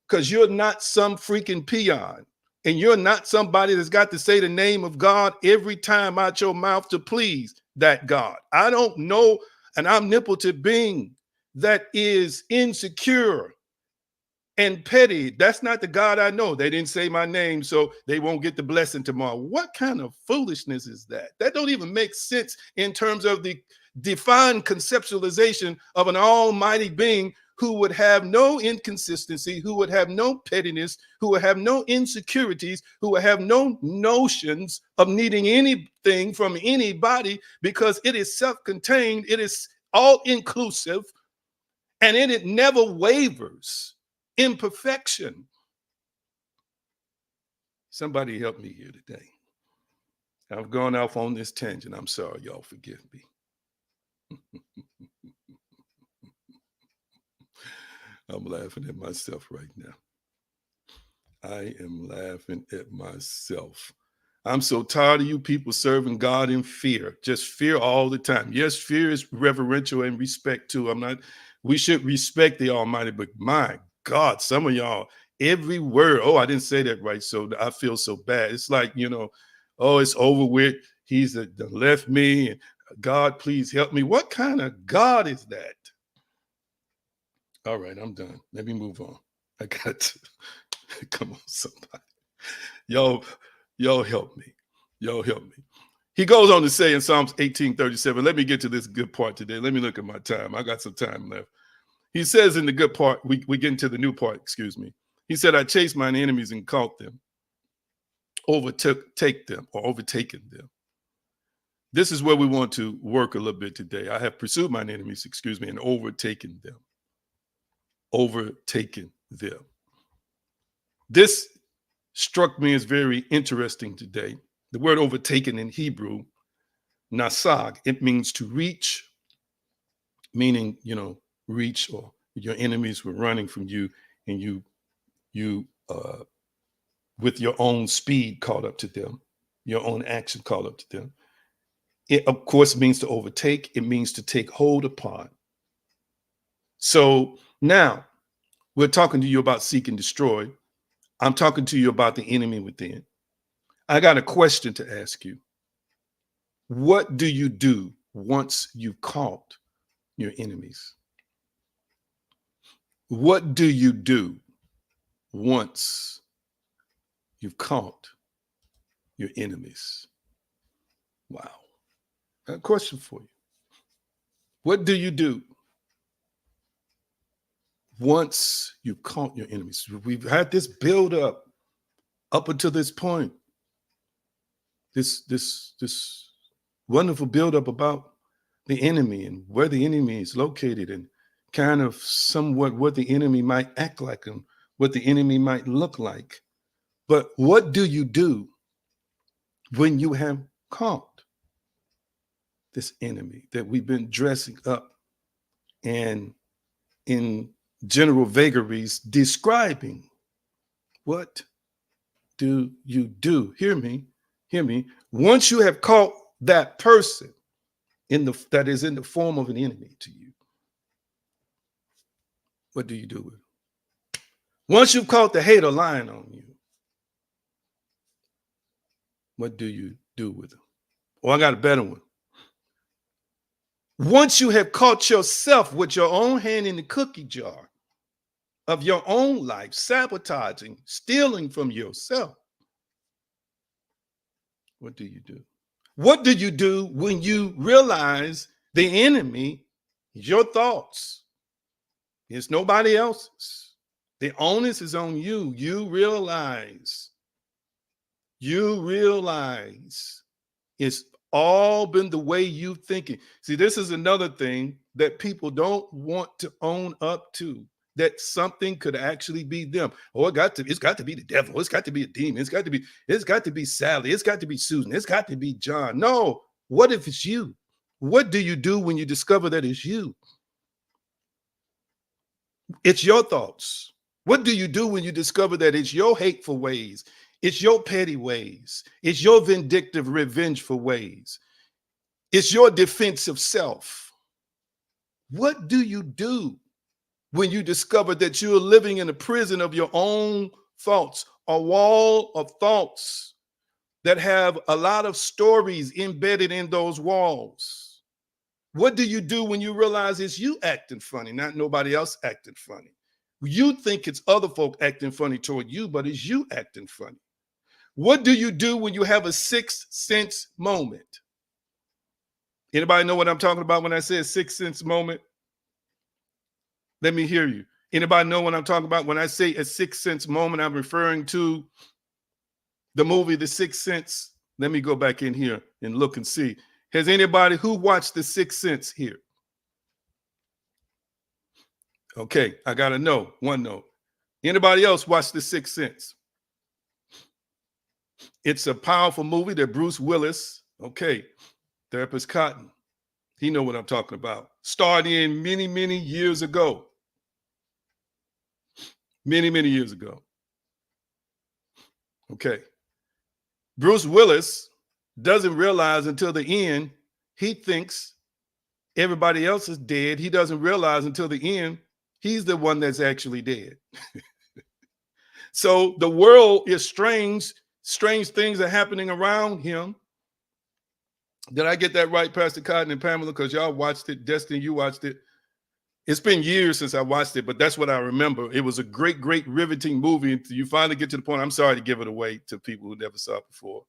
because you're not some freaking peon, and you're not somebody that's got to say the name of God every time out your mouth to please that God. I don't know an omnipotent being that is insecure and petty. That's not the God I know. They didn't say my name, so they won't get the blessing tomorrow. What kind of foolishness is that? That don't even make sense in terms of the defined conceptualization of an almighty being who would have no inconsistency, who would have no pettiness, who would have no insecurities, who would have no notions of needing anything from anybody, because it is self-contained, it is all-inclusive, and it never wavers in perfection. Somebody help me here today. I've gone off on this tangent. I'm sorry, y'all. Forgive me. I'm laughing at myself right now. I am laughing at myself. I'm so tired of you people serving God in fear, just fear all the time. Yes, fear is reverential and respect too. We should respect the Almighty, but my God, some of y'all, every word, oh, I didn't say that right, so I feel so bad. It's like, oh, it's over with. He's left me, and God, please help me. What kind of God is that? All right, I'm done. Let me move on. I got to. Come on, somebody. Y'all help me. Y'all help me. He goes on to say in Psalms 18:37, let me get to this good part today. Let me look at my time. I got some time left. He says in the good part, we get into the new part, excuse me. He said, I chased mine enemies and caught them, overtaken them. This is where we want to work a little bit today. I have pursued mine enemies, and overtaken them. Overtaken them. This struck me as very interesting today. The word overtaken in Hebrew, nasag, it means to reach, meaning, reach, or your enemies were running from you, and you with your own speed caught up to them, your own action caught up to them. It, of course, means to overtake. It means to take hold upon. So now we're talking to you about seek and destroy. I'm talking to you about the enemy within. I got a question to ask you. What do you do once you've caught your enemies? What do you do once you've caught your enemies? Wow. I got a question for you. What do you do once you've caught your enemies? We've had this build up until this point. This wonderful build up about the enemy and where the enemy is located, and kind of somewhat what the enemy might act like and what the enemy might look like. But what do you do when you have caught this enemy that we've been dressing up and in general vagaries describing? What do you do? Hear me. Once you have caught that person that is in the form of an enemy to you, what do you do with it? Once you've caught the hater lying on you, what do you do with them? Oh, I got a better one. Once you have caught yourself with your own hand in the cookie jar of your own life, sabotaging, stealing from yourself, what do you do? What do you do when you realize the enemy is your thoughts? It's nobody else's. The onus is on you. You realize it's all been the way you thinking. See, this is another thing that people don't want to own up to, that something could actually be them. Oh, it's got to be the devil. It's got to be a demon. It's got to be Sally. It's got to be Susan. It's got to be John. No, what if it's you? What do you do when you discover that it's you? It's your thoughts. What do you do when you discover that it's your hateful ways? It's your petty ways. It's your vindictive, revengeful ways. It's your defensive self. What do you do when you discover that you're living in a prison of your own thoughts, a wall of thoughts that have a lot of stories embedded in those walls? What do you do when you realize it's you acting funny, not nobody else acting funny? You think it's other folk acting funny toward you, but it's you acting funny. What do you do when you have a sixth sense moment? Anybody know what I'm talking about when I say a sixth sense moment? Let me hear you. Anybody know what I'm talking about when I say a sixth sense moment? I'm referring to the movie The Sixth Sense. Let me go back in here and look and see. Has anybody who watched The Sixth Sense here? Okay, I got to know. One note. Anybody else watch The Sixth Sense? It's a powerful movie that Bruce Willis, okay, Therapist Cotton, he know what I'm talking about. Started in many, many years ago. Many, many years ago. Okay. Bruce Willis doesn't realize until the end, he thinks everybody else is dead. He doesn't realize until the end, he's the one that's actually dead. So the world is strange. Strange things are happening around him. Did I get that right, Pastor Cotton and Pamela? Because y'all watched it. Destiny, you watched it. It's been years since I watched it, but that's what I remember. It was a great, great, riveting movie. Until you finally get to the point. I'm sorry to give it away to people who never saw it before.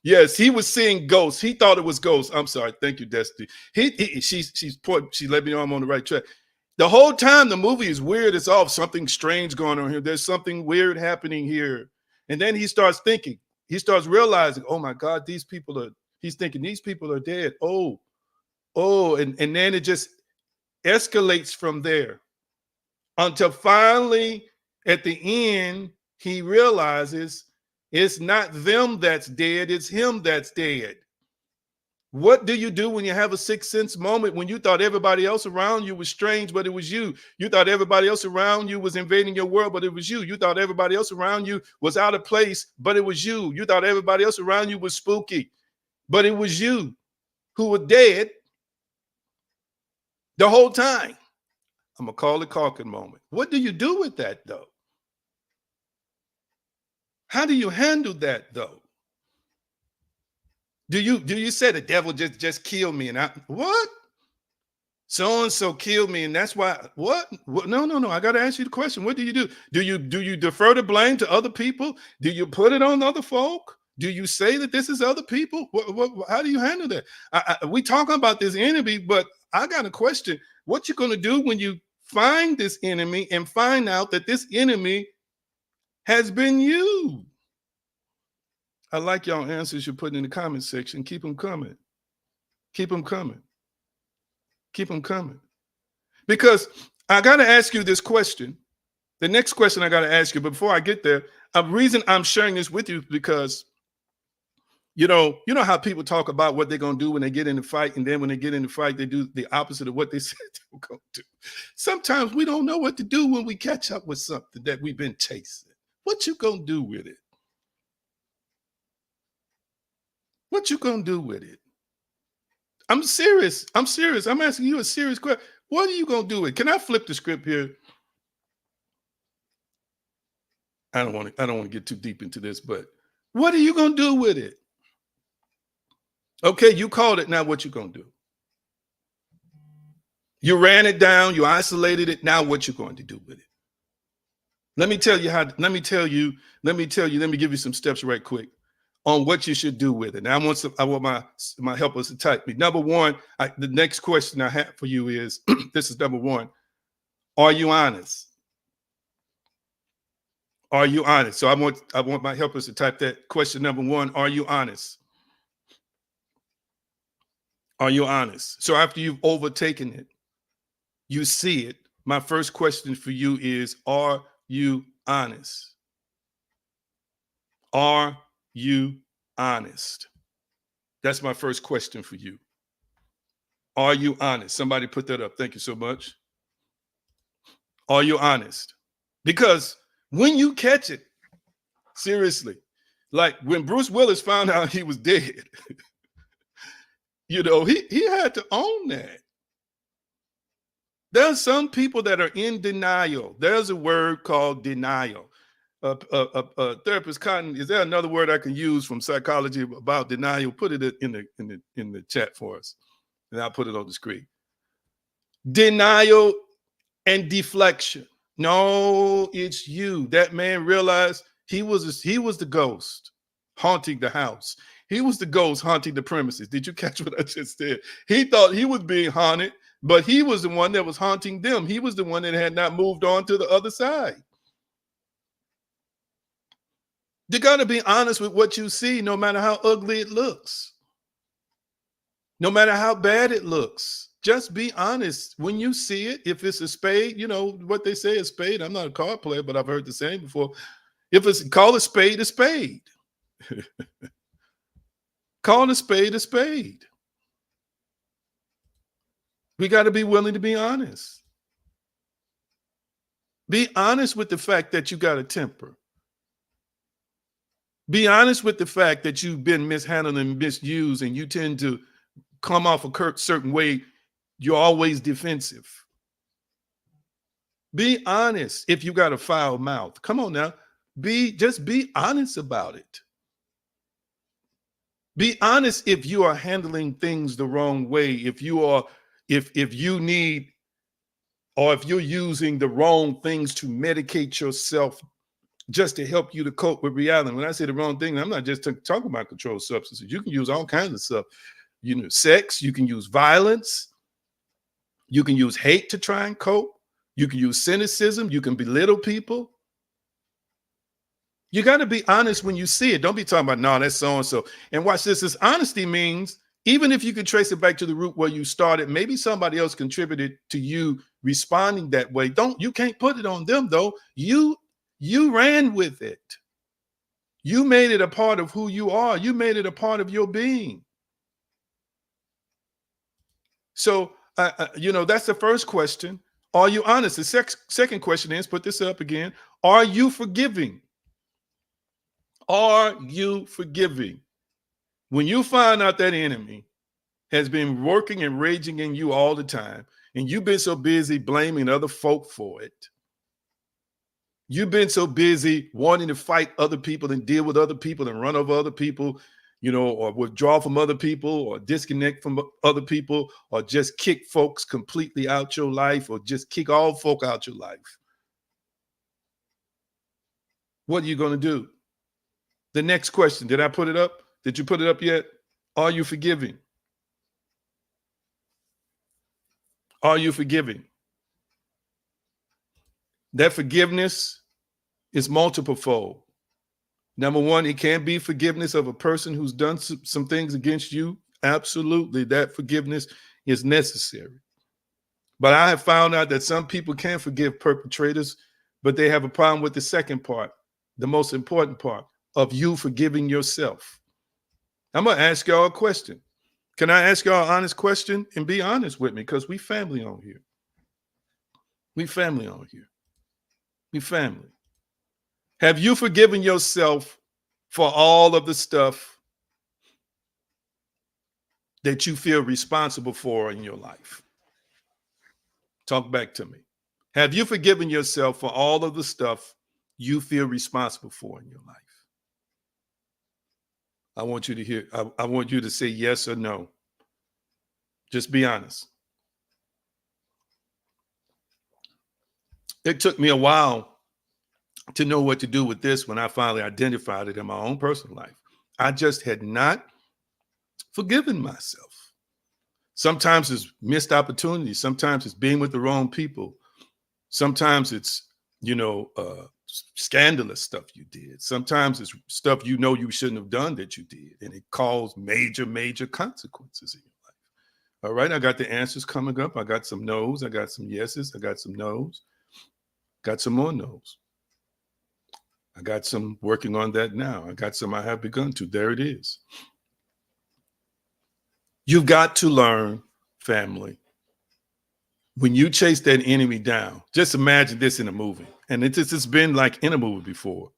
Yes, he was seeing ghosts. He thought it was ghosts. I'm sorry. Thank you, Destiny. She let me know I'm on the right track. The whole time the movie is weird. It's off. Something strange going on here. There's something weird happening here. And then he starts thinking. He starts realizing, oh my God, he's thinking these people are dead. Oh, and then it just escalates from there until finally at the end, he realizes it's not them that's dead, it's him that's dead. What do you do when you have a sixth sense moment when you thought everybody else around you was strange, but it was you? You thought everybody else around you was invading your world, but it was you. You thought everybody else around you was out of place, but it was you. You thought everybody else around you was spooky, but it was you who were dead the whole time. I'm going to call it Calkin moment. What do you do with that, though? How do you handle that, though? Do you say the devil just killed me and what? So and so killed me and that's why what? No. I got to ask you the question. What do you do? Do you defer the blame to other people? Do you put it on other folk? Do you say that this is other people? How do you handle that? We talking about this enemy, but I got a question. What you going to do when you find this enemy and find out that this enemy has been you? I like y'all answers you're putting in the comment section. Keep them coming. Keep them coming. Keep them coming. Because I got to ask you this question. The next question I got to ask you, but before I get there, a reason I'm sharing this with you is because you know how people talk about what they're going to do when they get in the fight, and then when they get in the fight, they do the opposite of what they said they were going to do. Sometimes we don't know what to do when we catch up with something that we've been chasing. What you going to do with it? What you going to do with it? I'm serious. I'm asking you a serious question. What are you going to do with it? Can I flip the script here? I don't want to get too deep into this, but what are you going to do with it? Okay, you called it. Now what you going to do? You ran it down, you isolated it. Now what you going to do with it? Let me give you some steps right quick on what you should do with it. Now I want my helpers to type me. Number one, the next question I have for you is, this is number one. Are you honest? Are you honest? So I want my helpers to type that question number one. Are you honest? Are you honest? So after you've overtaken it, you see it. My first question for you is, are you honest? Are you honest? That's my first question for you. Are you honest? Somebody put that up. Thank you so much. Are you honest? Because when you catch it, seriously, like when Bruce Willis found out he was dead, he had to own that. There's some people that are in denial. There's a word called denial. Therapist Cotton, is there another word I can use from psychology about denial? Put it in the chat for us, and I'll put it on the screen. Denial and deflection. No, it's you. That man realized he was the ghost haunting the house. He was the ghost haunting the premises. Did you catch what I just said? He thought he was being haunted, but he was the one that was haunting them. He was the one that had not moved on to the other side. You got to be honest with what you see, no matter how ugly it looks, no matter how bad it looks. Just be honest when you see it. If it's a spade, what they say is spade. I'm not a card player, but I've heard the saying before. If it's call a spade a spade. Call a spade a spade. We got to be willing to be honest. Be honest with the fact that you got a temper. Be honest with the fact that you've been mishandled and misused, and you tend to come off a certain way. You're always defensive. Be honest if you got a foul mouth. Come on now. Just be honest about it. Be honest if you are handling things the wrong way. If you need, or if you're using the wrong things to medicate yourself just to help you to cope with reality. When I say the wrong thing, I'm not just talking about controlled substances. You can use all kinds of stuff. Sex, you can use violence. You can use hate to try and cope. You can use cynicism. You can belittle people. You got to be honest when you see it. Don't be talking about, no, that's so-and-so. And watch this. This honesty means, even if you can trace it back to the root where you started, maybe somebody else contributed to you responding that way. You can't put it on them, though. You ran with it. You made it a part of who you are. You made it a part of your being. So, that's the first question. Are you honest? The second question is, put this up again. Are you forgiving? Are you forgiving? When you find out that enemy has been working and raging in you all the time, and you've been so busy blaming other folk for it, you've been so busy wanting to fight other people and deal with other people and run over other people, or withdraw from other people, or disconnect from other people, or just kick folks completely out your life, or just kick all folk out your life. What are you going to do? The next question, did I put it up? Did you put it up yet? Are you forgiving? Are you forgiving? That forgiveness is multiple fold. Number one, it can be forgiveness of a person who's done some things against you. Absolutely, that forgiveness is necessary. But I have found out that some people can forgive perpetrators, but they have a problem with the second part, the most important part of you forgiving yourself. I'm going to ask y'all a question. Can I ask y'all an honest question? And be honest with me, because we family on here. We family on here. We family. Have you forgiven yourself for all of the stuff that you feel responsible for in your life? Talk back to me. Have you forgiven yourself for all of the stuff you feel responsible for in your life? I want you to hear, I want you to say yes or no. Just be honest. It took me a while to know what to do with this when I finally identified it in my own personal life. I just had not forgiven myself. Sometimes it's missed opportunities. Sometimes it's being with the wrong people. Sometimes it's, scandalous stuff you did. Sometimes it's stuff you shouldn't have done that you did, and it caused major, major consequences in your life. All right, I got the answers coming up. I got some no's. I got some yeses. I got some no's. Got some more no's. I got some working on that now. I got some I have begun to. There it is. You've got to learn family, when you chase that enemy down, just imagine this in a movie. And it's been like in a movie before.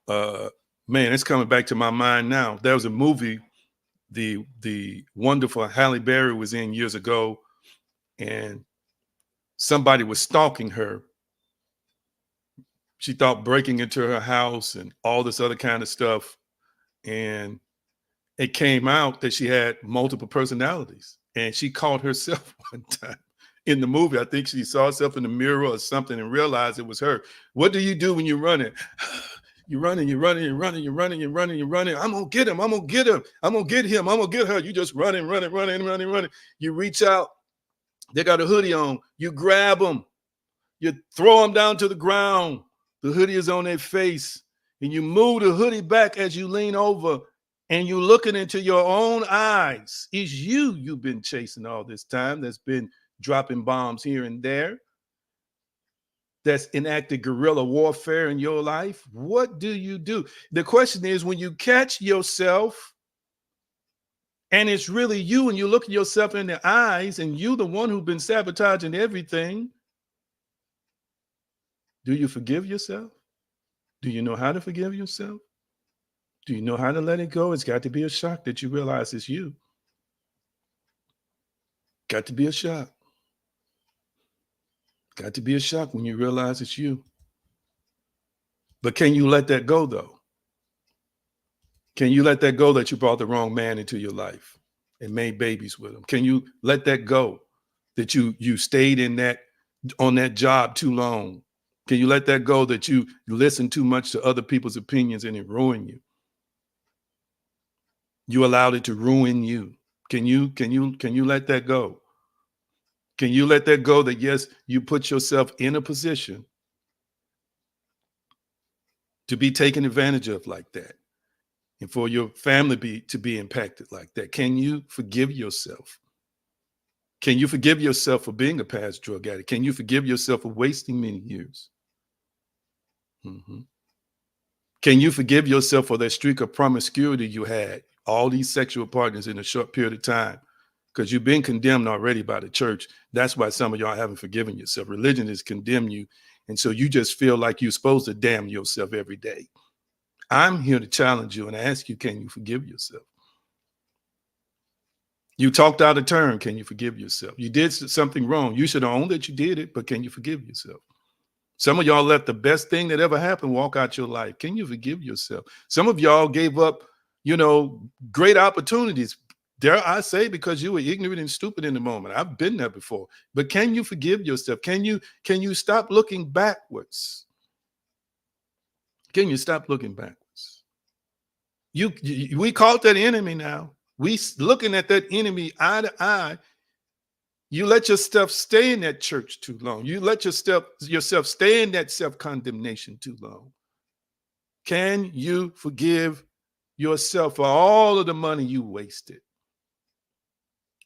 Man, it's coming back to my mind now. There was a movie the wonderful Halle Berry was in years ago, and somebody was stalking her. She thought breaking into her house and all this other kind of stuff. And it came out that she had multiple personalities. And she caught herself one time in the movie. I think she saw herself in the mirror or something and realized it was her. What do you do when you're running? You're running, you're running, you're running, you're running, you're running, you're running. I'm gonna get him, I'm gonna get him, I'm gonna get him, I'm gonna get her. You just running, running, running, running, running. You reach out, they got a hoodie on, you grab them, you throw them down to the ground. The hoodie is on their face, and you move the hoodie back as you lean over, and you're looking into your own eyes. It's you've been chasing all this time that's been dropping bombs here and there, that's enacted guerrilla warfare in your life. What do you do? The question is, when you catch yourself and it's really you, and you look at yourself in the eyes and you the one who's been sabotaging everything, do you forgive yourself? Do you know how to forgive yourself? Do you know how to let it go? It's got to be a shock that you realize it's you. Got to be a shock. Got to be a shock when you realize it's you. But can you let that go, though? Can you let that go that you brought the wrong man into your life and made babies with him? Can you let that go that you stayed on that job too long? Can you let that go that you listened too much to other people's opinions and it ruined you? You allowed it to ruin you. Can you let that go? Can you let that go that, yes, you put yourself in a position to be taken advantage of like that, and for your family to be impacted like that? Can you forgive yourself? Can you forgive yourself for being a past drug addict? Can you forgive yourself for wasting many years? Mm-hmm. Can you forgive yourself for that streak of promiscuity you had, all these sexual partners in a short period of time? Because you've been condemned already by the church. That's why some of y'all haven't forgiven yourself. Religion has condemned you. And so you just feel like you're supposed to damn yourself every day. I'm here to challenge you and ask you, can you forgive yourself? You talked out of turn. Can you forgive yourself? You did something wrong. You should own that you did it, but can you forgive yourself? Some of y'all let the best thing that ever happened walk out your life. Can you forgive yourself? Some of y'all gave up, great opportunities, dare I say, because you were ignorant and stupid in the moment. I've been there before. But can you forgive yourself? Can you stop looking backwards? Can you stop looking backwards? We caught that enemy now. We looking at that enemy eye to eye. You let yourself stay in that church too long. You let yourself stay in that self-condemnation too long. Can you forgive yourself for all of the money you wasted?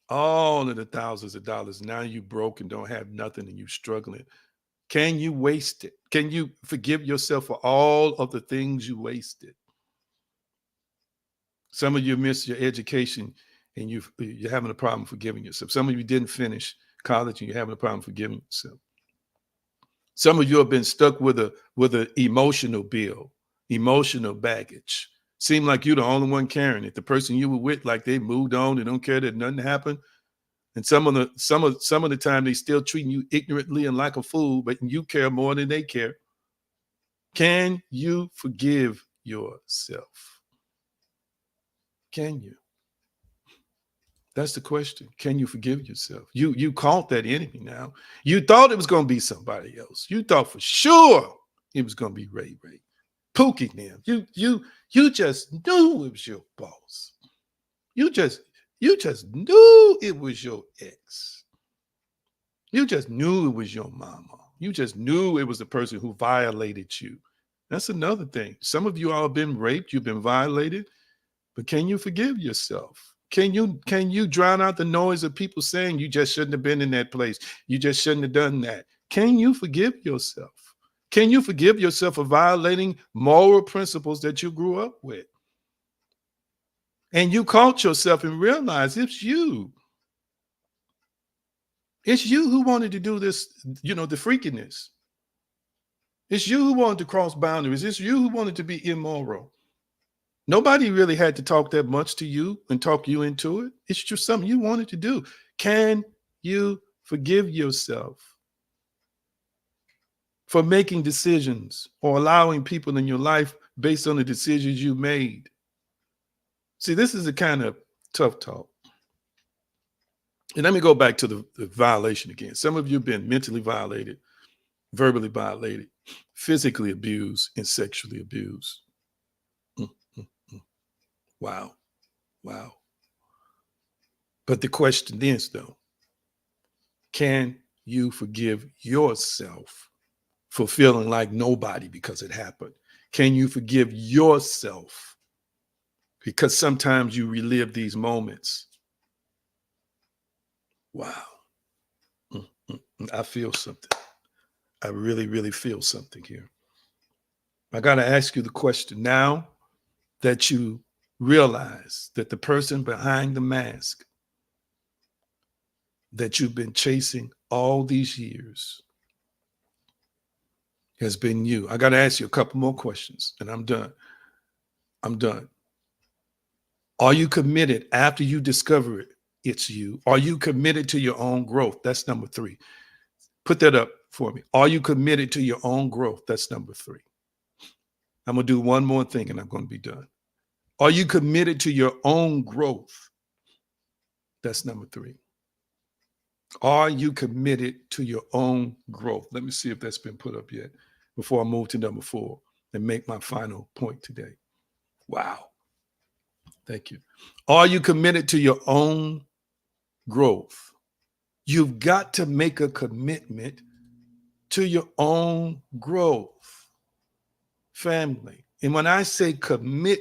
All of the thousands of dollars. Now you broke and don't have nothing and you struggling. Can you waste it? Can you forgive yourself for all of the things you wasted? Some of you missed your education and you're having a problem forgiving yourself. Some of you didn't finish college and you're having a problem forgiving yourself. Some of you have been stuck with an emotional bill, emotional baggage. Seem like you're the only one carrying it. The person you were with, like they moved on, they don't care that nothing happened. And some of the time they still treating you ignorantly and like a fool, but you care more than they care. Can you forgive yourself? Can you? That's the question. Can you forgive yourself? You caught that enemy now. You thought it was going to be somebody else. You thought for sure it was going to be Ray, Pookie them. You just knew it was your boss. You just knew it was your ex. You just knew it was your mama. You just knew it was the person who violated you. That's another thing. Some of you all have been raped. You've been violated. But can you forgive yourself? Can you drown out the noise of people saying you just shouldn't have been in that place? You just shouldn't have done that. Can you forgive yourself? Can you forgive yourself for violating moral principles that you grew up with? And you caught yourself and realized it's you. It's you who wanted to do this, the freakiness. It's you who wanted to cross boundaries. It's you who wanted to be immoral. Nobody really had to talk that much to you and talk you into it. It's just something you wanted to do. Can you forgive yourself for making decisions or allowing people in your life based on the decisions you made? See, this is a kind of tough talk. And let me go back to the violation again. Some of you have been mentally violated, verbally violated, physically abused, and sexually abused. Wow. Wow. But the question is, though, can you forgive yourself for feeling like nobody because it happened? Can you forgive yourself? Because sometimes you relive these moments. Wow. I feel something. I really, really feel something here. I got to ask you the question now that you realize that the person behind the mask that you've been chasing all these years has been you. I got to ask you a couple more questions and I'm done. I'm done. Are you committed after you discover it? It's you. Are you committed to your own growth? That's number 3. Put that up for me. Are you committed to your own growth? That's number 3. I'm going to do one more thing and I'm going to be done. Are you committed to your own growth? That's number 3. Are you committed to your own growth? Let me see if that's been put up yet before I move to number 4 and make my final point today. Wow. Thank you. Are you committed to your own growth? You've got to make a commitment to your own growth, family. And when I say committed,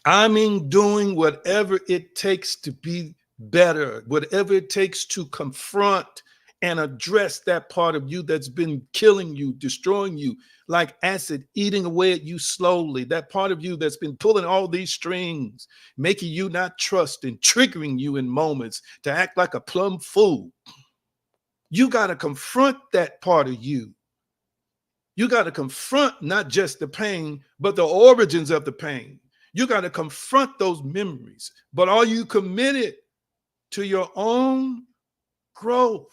I mean doing whatever it takes to be better, whatever it takes to confront and address that part of you that's been killing you, destroying you like acid, eating away at you slowly, that part of you that's been pulling all these strings, making you not trust and triggering you in moments to act like a plumb fool. You got to confront that part of you. You got to confront not just the pain, but the origins of the pain. You got to confront those memories. But are you committed to your own growth?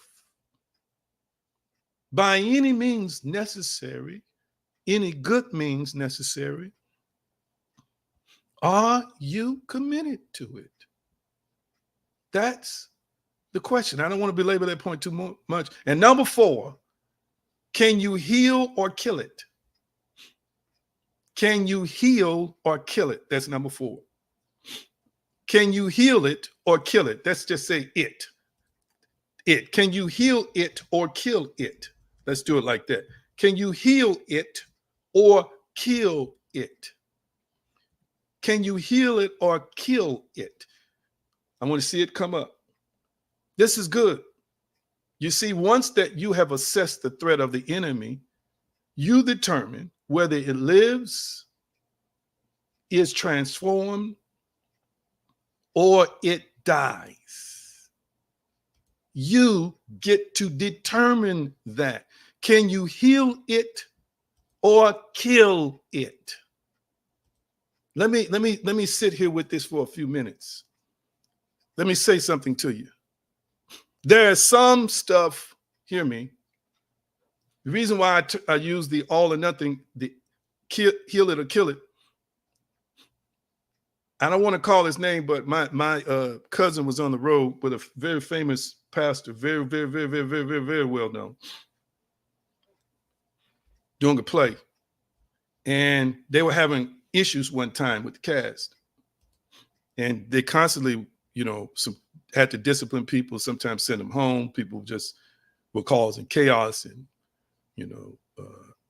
By any means necessary, any good means necessary, are you committed to it? That's the question. I don't want to belabor that point too much. And number 4, can you heal or kill it? Can you heal or kill it? That's number 4. Can you heal it or kill it? Let's just say it. It. Can you heal it or kill it? Let's do it like that. Can you heal it or kill it? Can you heal it or kill it? I want to see it come up. This is good. You see, once that you have assessed the threat of the enemy, you determine whether it lives, is transformed, or it dies. You get to determine that. Can you heal it or kill it? Let me sit here with this for a few minutes. Let me say something to you. There's some stuff, hear me. The reason why I use the all or nothing, the heal it or kill it. I don't want to call his name, but my cousin was on the road with a very famous pastor, very, very, very, very, very, very, very well known, doing a play. And they were having issues one time with the cast. And they constantly, had to discipline people, sometimes send them home. People just were causing chaos and,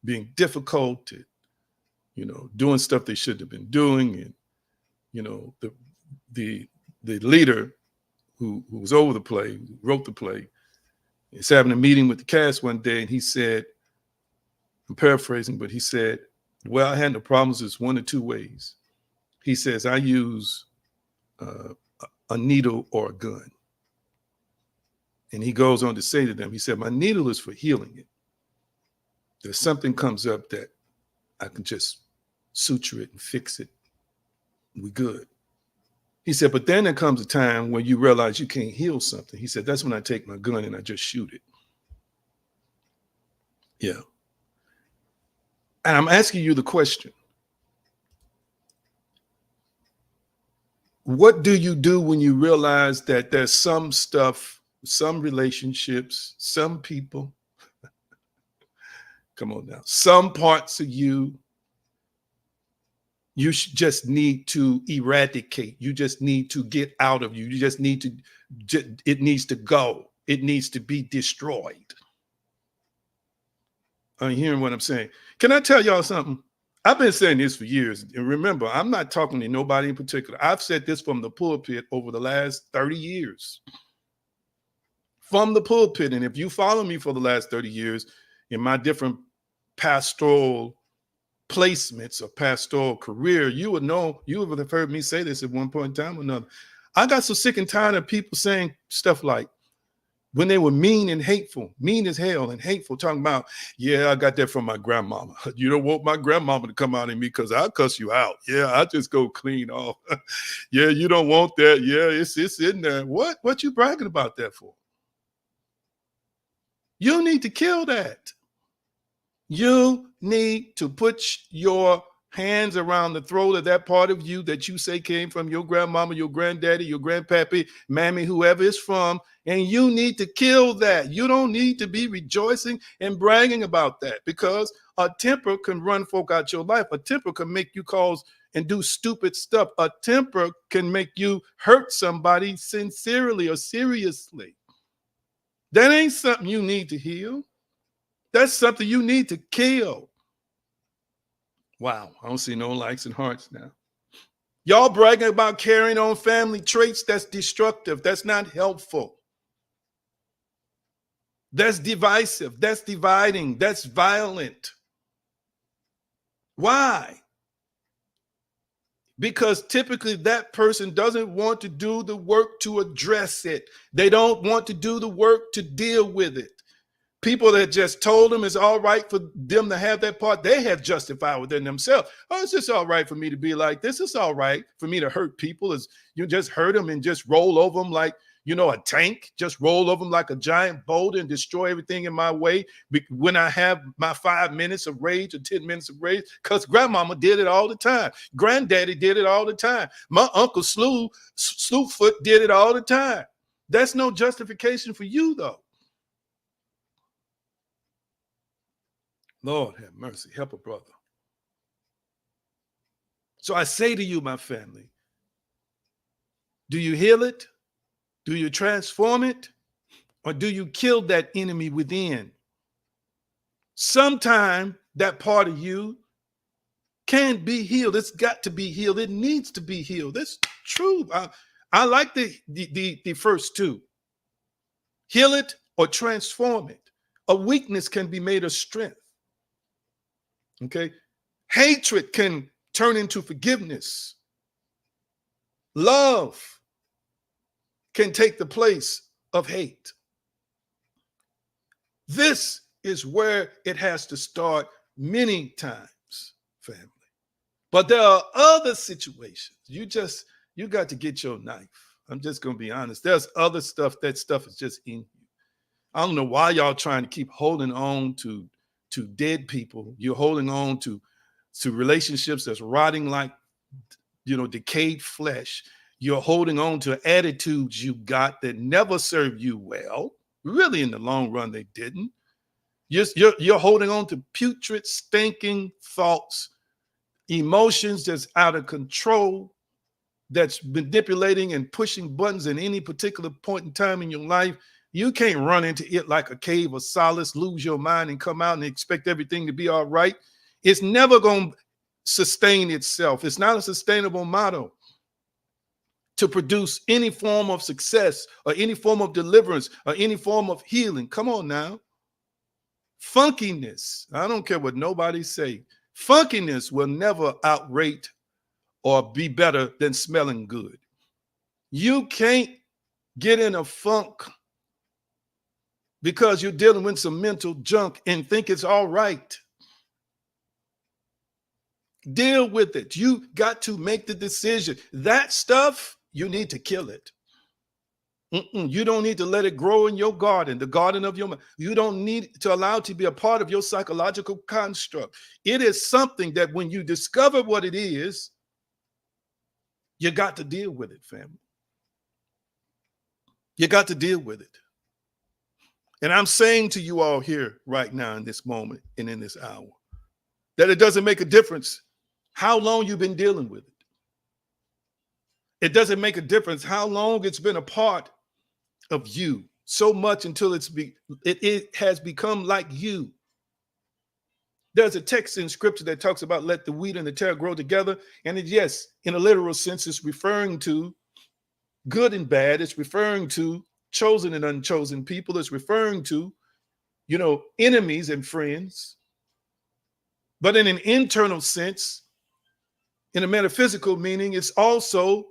being difficult, and, doing stuff they shouldn't have been doing. And, the leader who was over the play, who wrote the play, is having a meeting with the cast one day, and he said, I'm paraphrasing, but he said, well, I handle problems is one of 2 ways. He says, I use a needle or a gun. And he goes on to say to them, he said, my needle is for healing it. There's something comes up that I can just suture it and fix it. We good. He said, but then there comes a time when you realize you can't heal something. He said, that's when I take my gun and I just shoot it. Yeah. And I'm asking you the question. What do you do when you realize that there's some stuff, some relationships, some people, come on now, some parts of you, you just need to eradicate. You just need to get out of you. You just need to, it needs to go. It needs to be destroyed. Are you hearing what I'm saying? Can I tell y'all something? I've been saying this for years. And remember, I'm not talking to nobody in particular. I've said this from the pulpit over the last 30 years. From the pulpit. And if you follow me for the last 30 years in my different pastoral placements or pastoral career, you would know, you would have heard me say this at one point in time or another. I got so sick and tired of people saying stuff like, when they were mean and hateful, mean as hell and hateful, talking about, yeah, I got that from my grandmama. You don't want my grandmama to come out in me because I'll cuss you out. Yeah, I just go clean off. Yeah, you don't want that. Yeah, it's in there. What you bragging about that for? You need to kill that. You need to put your hands around the throat of that part of you that you say came from your grandmama, your granddaddy, your grandpappy, mammy, whoever it's from, and you need to kill that. You don't need to be rejoicing and bragging about that, because a temper can run folk out your life. A temper can make you cause and do stupid stuff. A temper can make you hurt somebody sincerely or seriously. That ain't something you need to heal. That's something you need to kill. Wow, I don't see no likes and hearts now. Y'all bragging about carrying on family traits. That's destructive. That's not helpful. That's divisive. That's dividing. That's violent. Why? Because typically that person doesn't want to do the work to address it. They don't want to do the work to deal with it. People that just told them it's all right for them to have that part, they have justified within themselves. Oh, it's just all right for me to be like this. It's all right for me to hurt people. As you just hurt them and just roll over them like, you know, a tank, just roll over them like a giant boulder and destroy everything in my way when I have my 5 minutes of rage or 10 minutes of rage, because grandmama did it all the time. Granddaddy did it all the time. My uncle Slewfoot did it all the time. That's no justification for you, though. Lord have mercy, help a brother. So I say to you, my family, do you heal it? Do you transform it? Or do you kill that enemy within? Sometime that part of you can be healed. It's got to be healed. It needs to be healed. That's true. I like the first two. Heal it or transform it. A weakness can be made a strength. Okay. Hatred can turn into forgiveness. Love can take the place of hate. This is where it has to start many times, family. But there are other situations. You got to get your knife. I'm just going to be honest. There's other stuff. That stuff is just in you. I don't know why y'all trying to keep holding on to dead people. You're holding on to relationships that's rotting like, you know, decayed flesh. You're holding on to attitudes you got that never served you well. Really, in the long run, they didn't. You're holding on to putrid, stinking thoughts, emotions that's out of control, that's manipulating and pushing buttons at any particular point in time in your life. You can't run into it like a cave of solace, lose your mind and come out and expect everything to be all right. It's never going to sustain itself. It's not a sustainable model to produce any form of success or any form of deliverance or any form of healing. Come on now. Funkiness. I don't care what nobody say. Funkiness will never outrate or be better than smelling good. You can't get in a funk because you're dealing with some mental junk and think it's all right. Deal with it. You got to make the decision. That stuff, you need to kill it. You don't need to let it grow in your garden, the garden of your mind. You don't need to allow it to be a part of your psychological construct. It is something that when you discover what it is, you got to deal with it, family. You got to deal with it. And I'm saying to you all here right now in this moment and in this hour that it doesn't make a difference how long you've been dealing with it. It doesn't make a difference how long it's been a part of you, so much until it has become like you. There's a text in scripture that talks about let the wheat and the tare grow together. And yes, in a literal sense, it's referring to good and bad. It's referring to chosen and unchosen people. It's referring to, enemies and friends. But in an internal sense, in a metaphysical meaning, it's also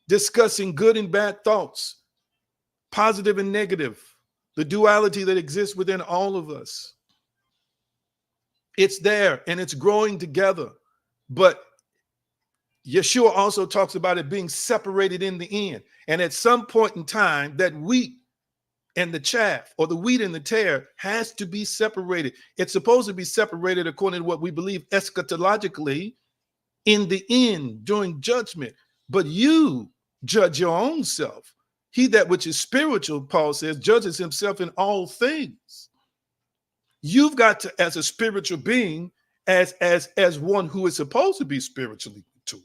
discussing good and bad thoughts, positive and negative, the duality that exists within all of us. It's there and it's growing together. But Yeshua also talks about it being separated in the end. And at some point in time, that wheat and the chaff, or the wheat and the tare, has to be separated. It's supposed to be separated according to what we believe eschatologically in the end during judgment. But you judge your own self. He that which is spiritual, Paul says, judges himself in all things. You've got to, as a spiritual being, as one who is supposed to be spiritually mature,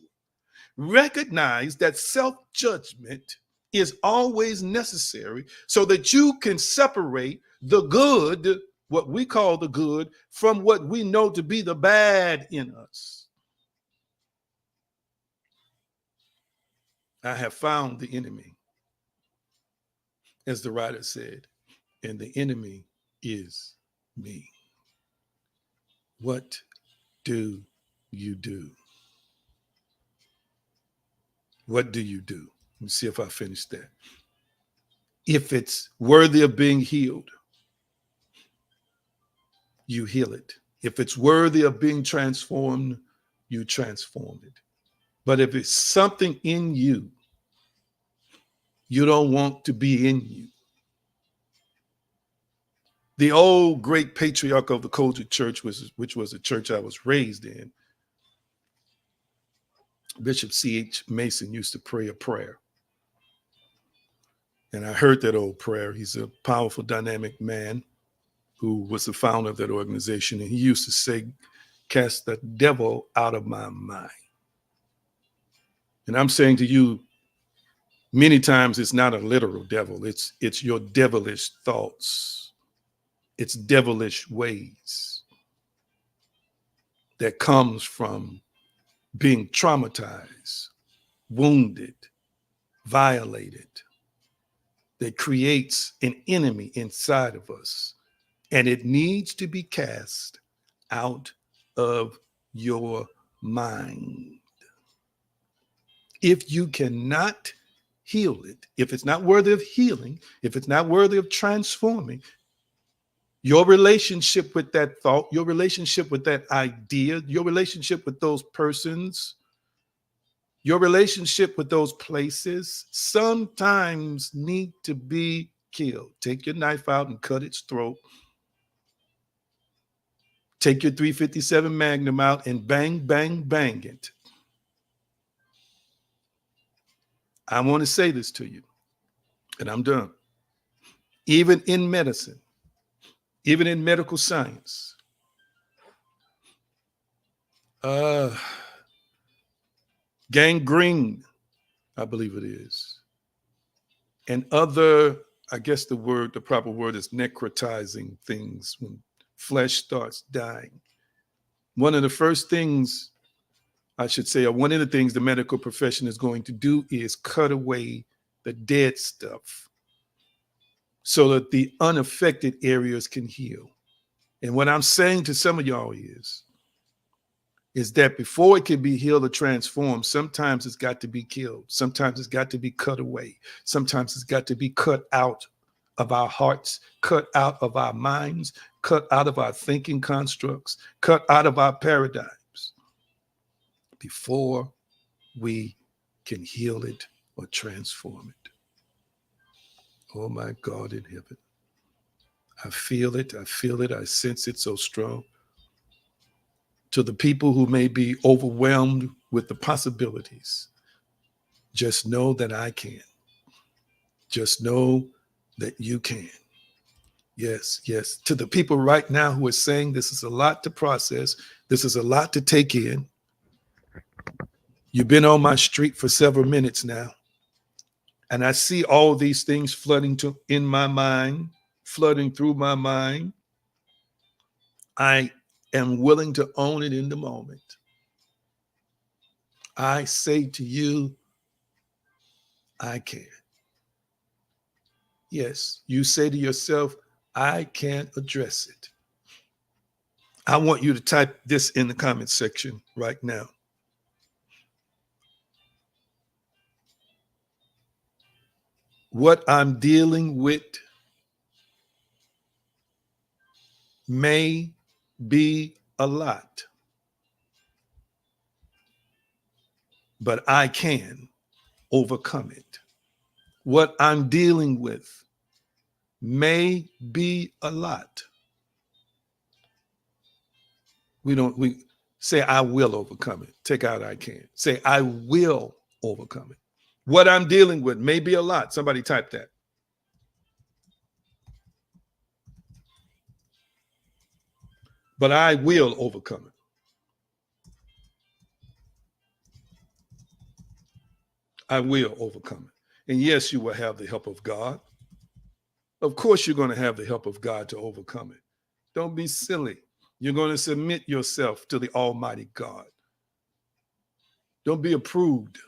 recognize that self-judgment is always necessary so that you can separate the good, what we call the good, from what we know to be the bad in us. I have found the enemy, as the writer said, and the enemy is me. What do you do? What do you do? Let me see if I finished that. If it's worthy of being healed, you heal it. If it's worthy of being transformed, you transform it. But if it's something in you don't want to be in you. The old great patriarch of the Kojic church, which was a church I was raised in, Bishop C.H. Mason, used to pray a prayer. And I heard that old prayer. He's a powerful, dynamic man who was the founder of that organization. And he used to say, cast the devil out of my mind. And I'm saying to you, many times it's not a literal devil. It's your devilish thoughts. It's devilish ways that comes from being traumatized, wounded, violated, that creates an enemy inside of us. And it needs to be cast out of your mind. If you cannot heal it, if it's not worthy of healing, if it's not worthy of transforming, your relationship with that thought, your relationship with that idea, your relationship with those persons, your relationship with those places sometimes need to be killed. Take your knife out and cut its throat. Take your 357 Magnum out and bang, bang, bang it. I want to say this to you, and I'm done. Even in medicine, even in medical science, gangrene, I believe it is, and other, I guess the proper word is necrotizing things when flesh starts dying. One of the first things, I should say, or one of the things the medical profession is going to do is cut away the dead stuff so that the unaffected areas can heal. And what I'm saying to some of y'all is, is that before it can be healed or transformed, sometimes it's got to be killed. Sometimes it's got to be cut away. Sometimes it's got to be cut out of our hearts, cut out of our minds, cut out of our thinking constructs, cut out of our paradigms before we can heal it or transform it. Oh my God in heaven. I feel it. I feel it. I sense it so strong. To the people who may be overwhelmed with the possibilities, just know that I can. Just know that you can. Yes, yes. To the people right now who are saying this is a lot to process, this is a lot to take in. You've been on my street for several minutes now, and I see all these things flooding in my mind, flooding through my mind. I am willing to own it in the moment. I say to you, I can. Yes, you say to yourself, I can't address it. I want you to type this in the comment section right now. What I'm dealing with may be a lot, but I can overcome it. What I'm dealing with may be a lot. We say, I will overcome it. Take out I can. Say, I will overcome it. What I'm dealing with may be a lot. Somebody type that. But I will overcome it. I will overcome it. And yes, you will have the help of God. Of course, you're going to have the help of God to overcome it. Don't be silly. You're going to submit yourself to the Almighty God. Don't be approved.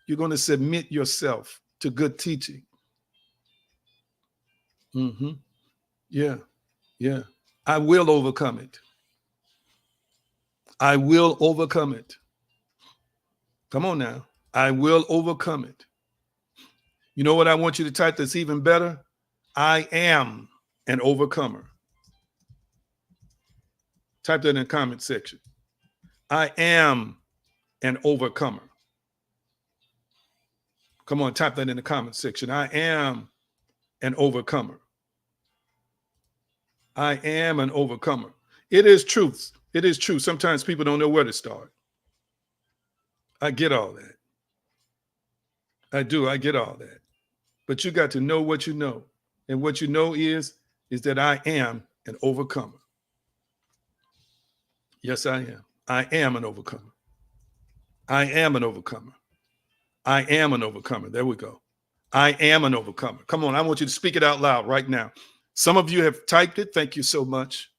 You're going to submit yourself to good teaching. Yeah, yeah. I will overcome it. I will overcome it. Come on now. I will overcome it. You know what I want you to type that's even better? I am an overcomer. Type that in the comment section. I am an overcomer. Come on, type that in the comment section. I am an overcomer. I am an overcomer. It is truth. It is true. Sometimes people don't know where to start. I get all that. I do. I get all that. But you got to know what you know. And what you know is that I am an overcomer. Yes, I am. I am an overcomer. I am an overcomer. I am an overcomer. There we go. I am an overcomer. Come on, I want you to speak it out loud right now. Some of you have typed it. Thank you so much.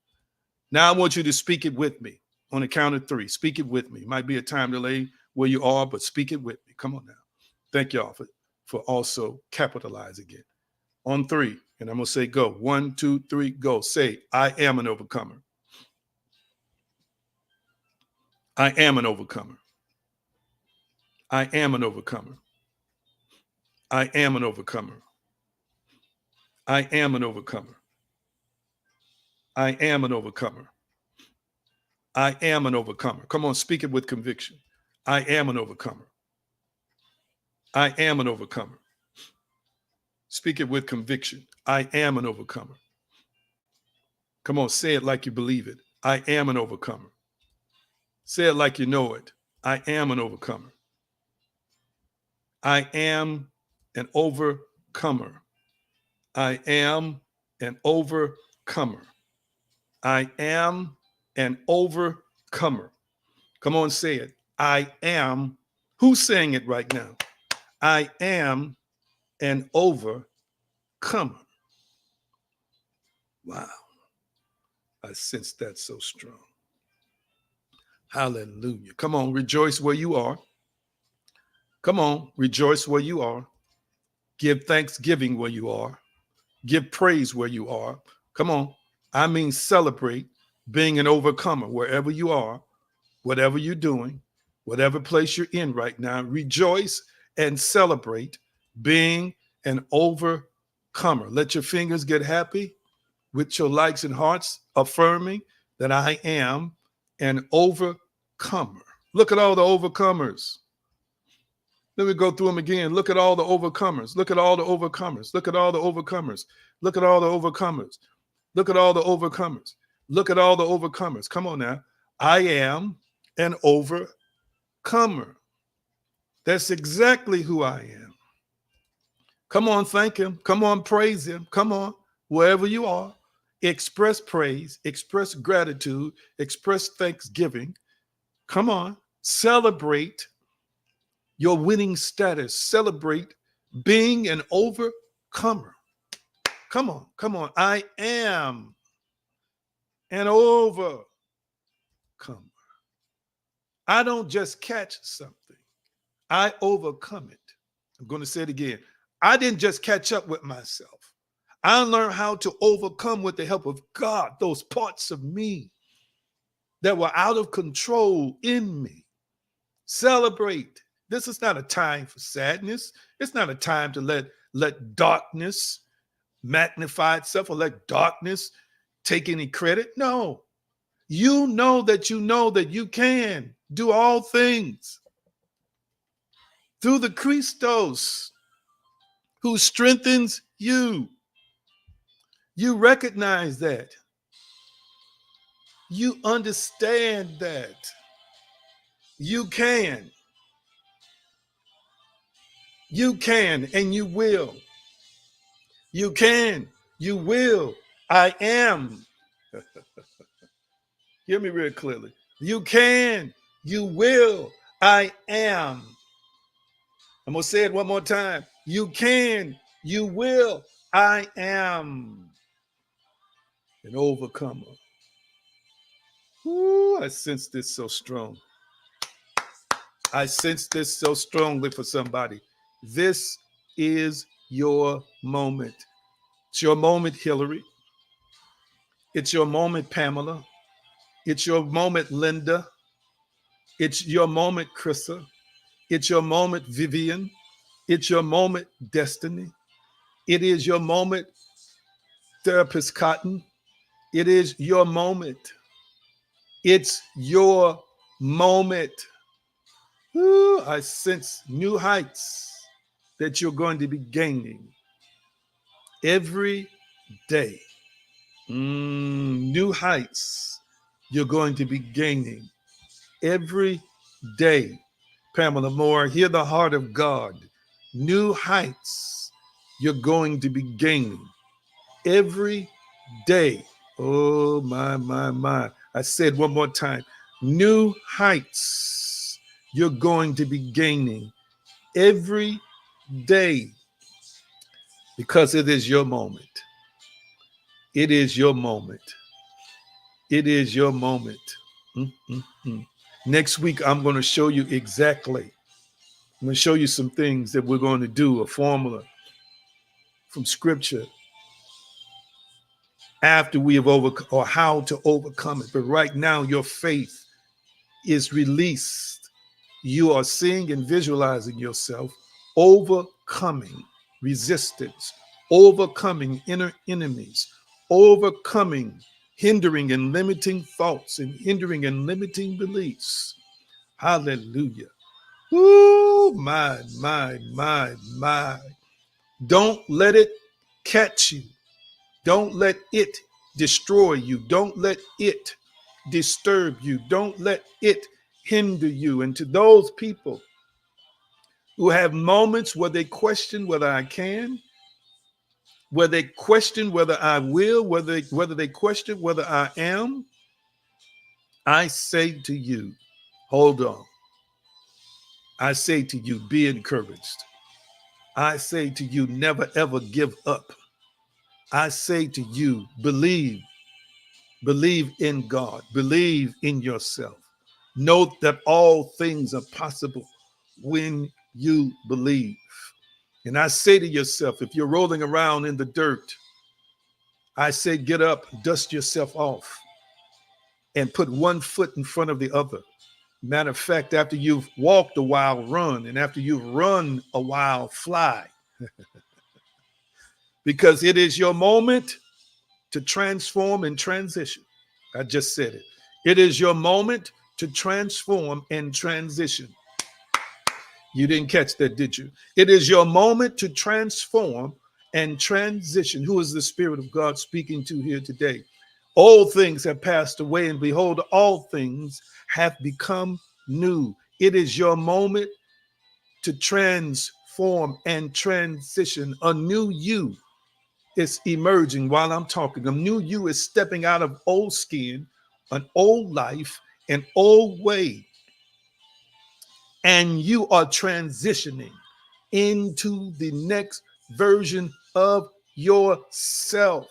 Now I want you to speak it with me on the count of 3. Speak it with me. Might be a time delay where you are, but speak it with me. Come on now. Thank y'all for also capitalizing it. On 3, and I'm going to say go. 1, 2, 3, go. Say, I am an overcomer. I am an overcomer. I am an overcomer. I am an overcomer. I am an overcomer. I am an overcomer. I am an overcomer. Come on, speak it with conviction. I am an overcomer. I am an overcomer. Speak it with conviction. I am an overcomer. Come on, say it like you believe it. I am an overcomer. Say it like you know it. I am an overcomer. I am an overcomer. I am an overcomer. I am an overcomer. Come on, say it. I am. Who's saying it right now? I am an overcomer. Wow. I sense that so strong. Hallelujah. Come on, rejoice where you are. Come on, rejoice where you are. Give thanksgiving where you are. Give praise where you are. Come on. I mean, celebrate being an overcomer wherever you are. whatever you're doing, whatever place you're in right now, rejoice and celebrate being an overcomer. Let your fingers get happy with your likes and hearts, affirming that I am an overcomer. Look at all the overcomers. Let me go through them again. Look at all the overcomers. Look at all the overcomers. Look at all the overcomers. Look at all the overcomers. Look at all the overcomers. Look at all the overcomers. Come on now. I am an overcomer. That's exactly who I am. Come on, thank him. Come on, praise him. Come on, wherever you are, express praise, express gratitude, express thanksgiving. Come on, celebrate your winning status. Celebrate being an overcomer. Come on, come on. I am an overcomer. I don't just catch something, I overcome it. I'm going to say it again. I didn't just catch up with myself. I learned how to overcome with the help of God those parts of me that were out of control in me. Celebrate. This is not a time for sadness. It's not a time to let darkness magnify itself or let darkness take any credit. No. You know that you can do all things through the Christos who strengthens you. You recognize that. You understand that. You can. You can and you will. You can. You will. I am. Hear me real clearly. You can. You will. I am. I'm going to say it one more time. You can. You will. I am an overcomer. Ooh, I sense this so strong. I sense this so strongly for somebody. This is your moment. It's your moment, Hillary. It's your moment, Pamela. It's your moment, Linda. It's your moment, Krissa. It's your moment, Vivian. It's your moment, Destiny. It is your moment, Therapist Cotton. It is your moment. It's your moment. Ooh, I sense new heights that you're going to be gaining every day. New heights you're going to be gaining every day. Pamela Moore, hear the heart of God. New heights you're going to be gaining every day. Oh, my. I said one more time. New heights you're going to be gaining every day because it is your moment. It is your moment. It is your moment. Next week, I'm going to show you exactly. I'm going to show you some things that we're going to do, a formula from scripture after we have overcome, or how to overcome it. But right now, your faith is released. You are seeing and visualizing yourself overcoming resistance, overcoming inner enemies, overcoming hindering and limiting thoughts and hindering and limiting beliefs. Hallelujah. Ooh, my. Don't let it catch you. Don't let it destroy you. Don't let it disturb you. Don't let it hinder you. And to those people who have moments where they question whether I can, where they question whether I will, whether they question whether I am, I say to you, hold on. I say to you, be encouraged. I say to you, never ever give up. I say to you, believe in God, believe in yourself. Note that all things are possible when you believe. And I say to yourself, if you're rolling around in the dirt, I say, get up, dust yourself off, and put one foot in front of the other. Matter of fact, after you've walked a while, run. And after you've run a while, fly. Because it is your moment to transform and transition. I just said it. It is your moment to transform and transition. You didn't catch that, did you? It is your moment to transform and transition. Who is the Spirit of God speaking to here today? Old things have passed away, and behold, all things have become new. It is your moment to transform and transition. A new you is emerging while I'm talking. A new you is stepping out of old skin, an old life, an old way, and you are transitioning into the next version of yourself.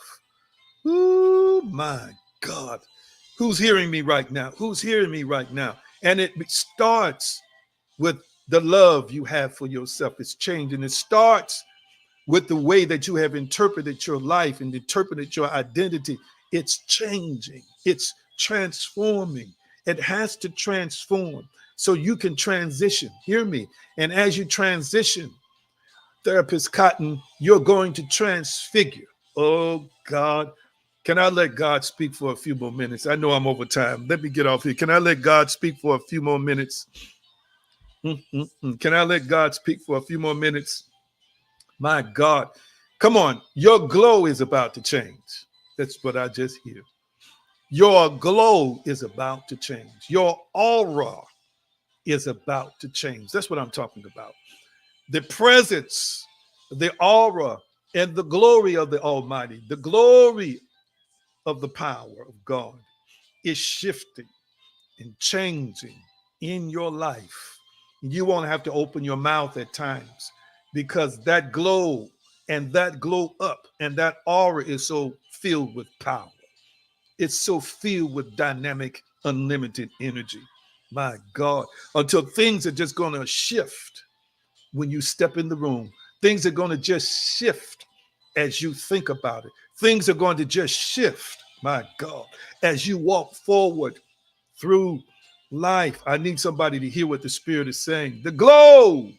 Oh my God. Who's hearing me right now? Who's hearing me right now? And it starts with the love you have for yourself. It's changing. It starts with the way that you have interpreted your life and interpreted your identity. It's changing. It's transforming. It has to transform so you can transition. Hear me. And as you transition, Therapist Cotton, you're going to transfigure. Oh, God. Can I let God speak for a few more minutes? I know I'm over time. Let me get off here. Can I let God speak for a few more minutes? Can I let God speak for a few more minutes? My God. Come on. Your glow is about to change. That's what I just hear. Your glow is about to change. Your aura is about to change. That's what I'm talking about. The presence, the aura, and the glory of the Almighty, the glory of the power of God is shifting and changing in your life. You won't have to open your mouth at times because that glow and that glow up and that aura is so filled with power. It's so filled with dynamic, unlimited energy. My God, until things are just going to shift when you step in the room. Things are going to just shift as you think about it. Things are going to just shift, my God, as you walk forward through life. I need somebody to hear what the Spirit is saying. The glow,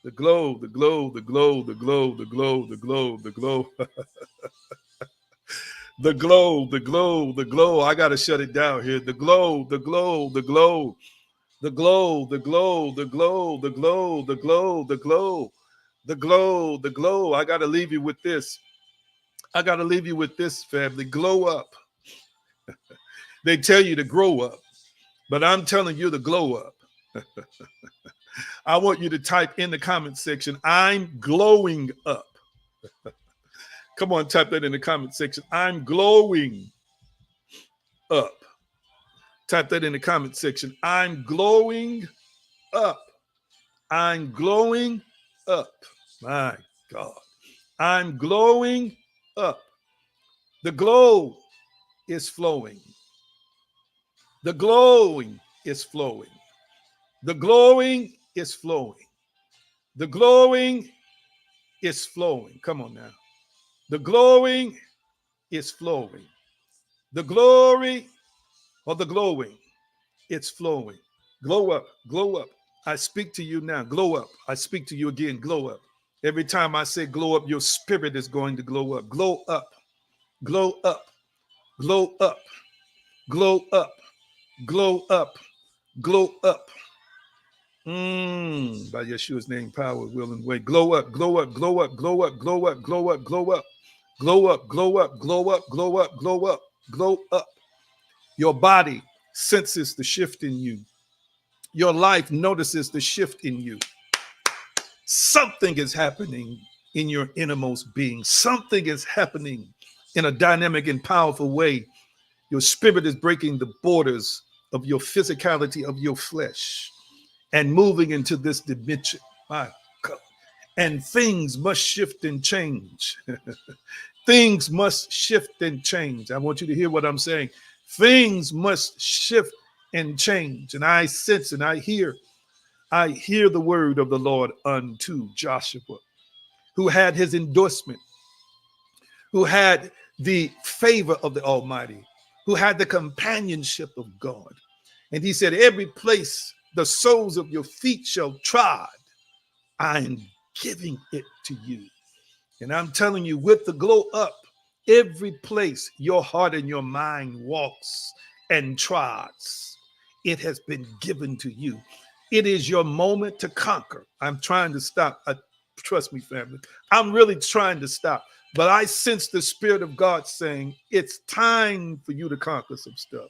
the glow, the glow, the glow, the glow, the glow, the glow, the glow. The glow, the glow, the glow. I got to shut it down here. The glow, the glow, the glow, the glow, the glow, the glow, the glow, the glow, the glow, the glow, the glow. I got to leave you with this. I got to leave you with this, family. Glow up. They tell you to grow up, but I'm telling you to glow up. I want you to type in the comment section, I'm glowing up. Come on, type that in the comment section. I'm glowing up. Type that in the comment section. I'm glowing up. I'm glowing up. My God. I'm glowing up. The glow is flowing. The glowing is flowing. The glowing is flowing. The glowing is flowing. Come on now. The glowing is flowing. The glory or the glowing, it's flowing. Glow up, glow up. I speak to you now. Glow up. I speak to you again. Glow up. Every time I say glow up, your spirit is going to glow up. Glow up. Glow up. Glow up. Glow up. Glow up. Glow up. By Yeshua's name, power, will, and way. Glow up, glow up, glow up, glow up, glow up, glow up, glow up, glow up, glow up, glow up, glow up, glow up, glow up. Your body senses the shift in you. Your life notices the shift in you. Something is happening in your innermost being. Something is happening in a dynamic and powerful way. Your spirit is breaking the borders of your physicality, of your flesh, and moving into this dimension. My God. And things must shift and change. Things must shift and change. I want you to hear what I'm saying. Things must shift and change. And I sense and I hear the word of the Lord unto Joshua, who had his endorsement, who had the favor of the Almighty, who had the companionship of God. And he said, every place the soles of your feet shall trod, I am giving it to you. And I'm telling you, with the glow up, every place your heart and your mind walks and trods, it has been given to you. It is your moment to conquer. I'm trying to stop. Trust me, family. I'm really trying to stop. But I sense the Spirit of God saying, it's time for you to conquer some stuff.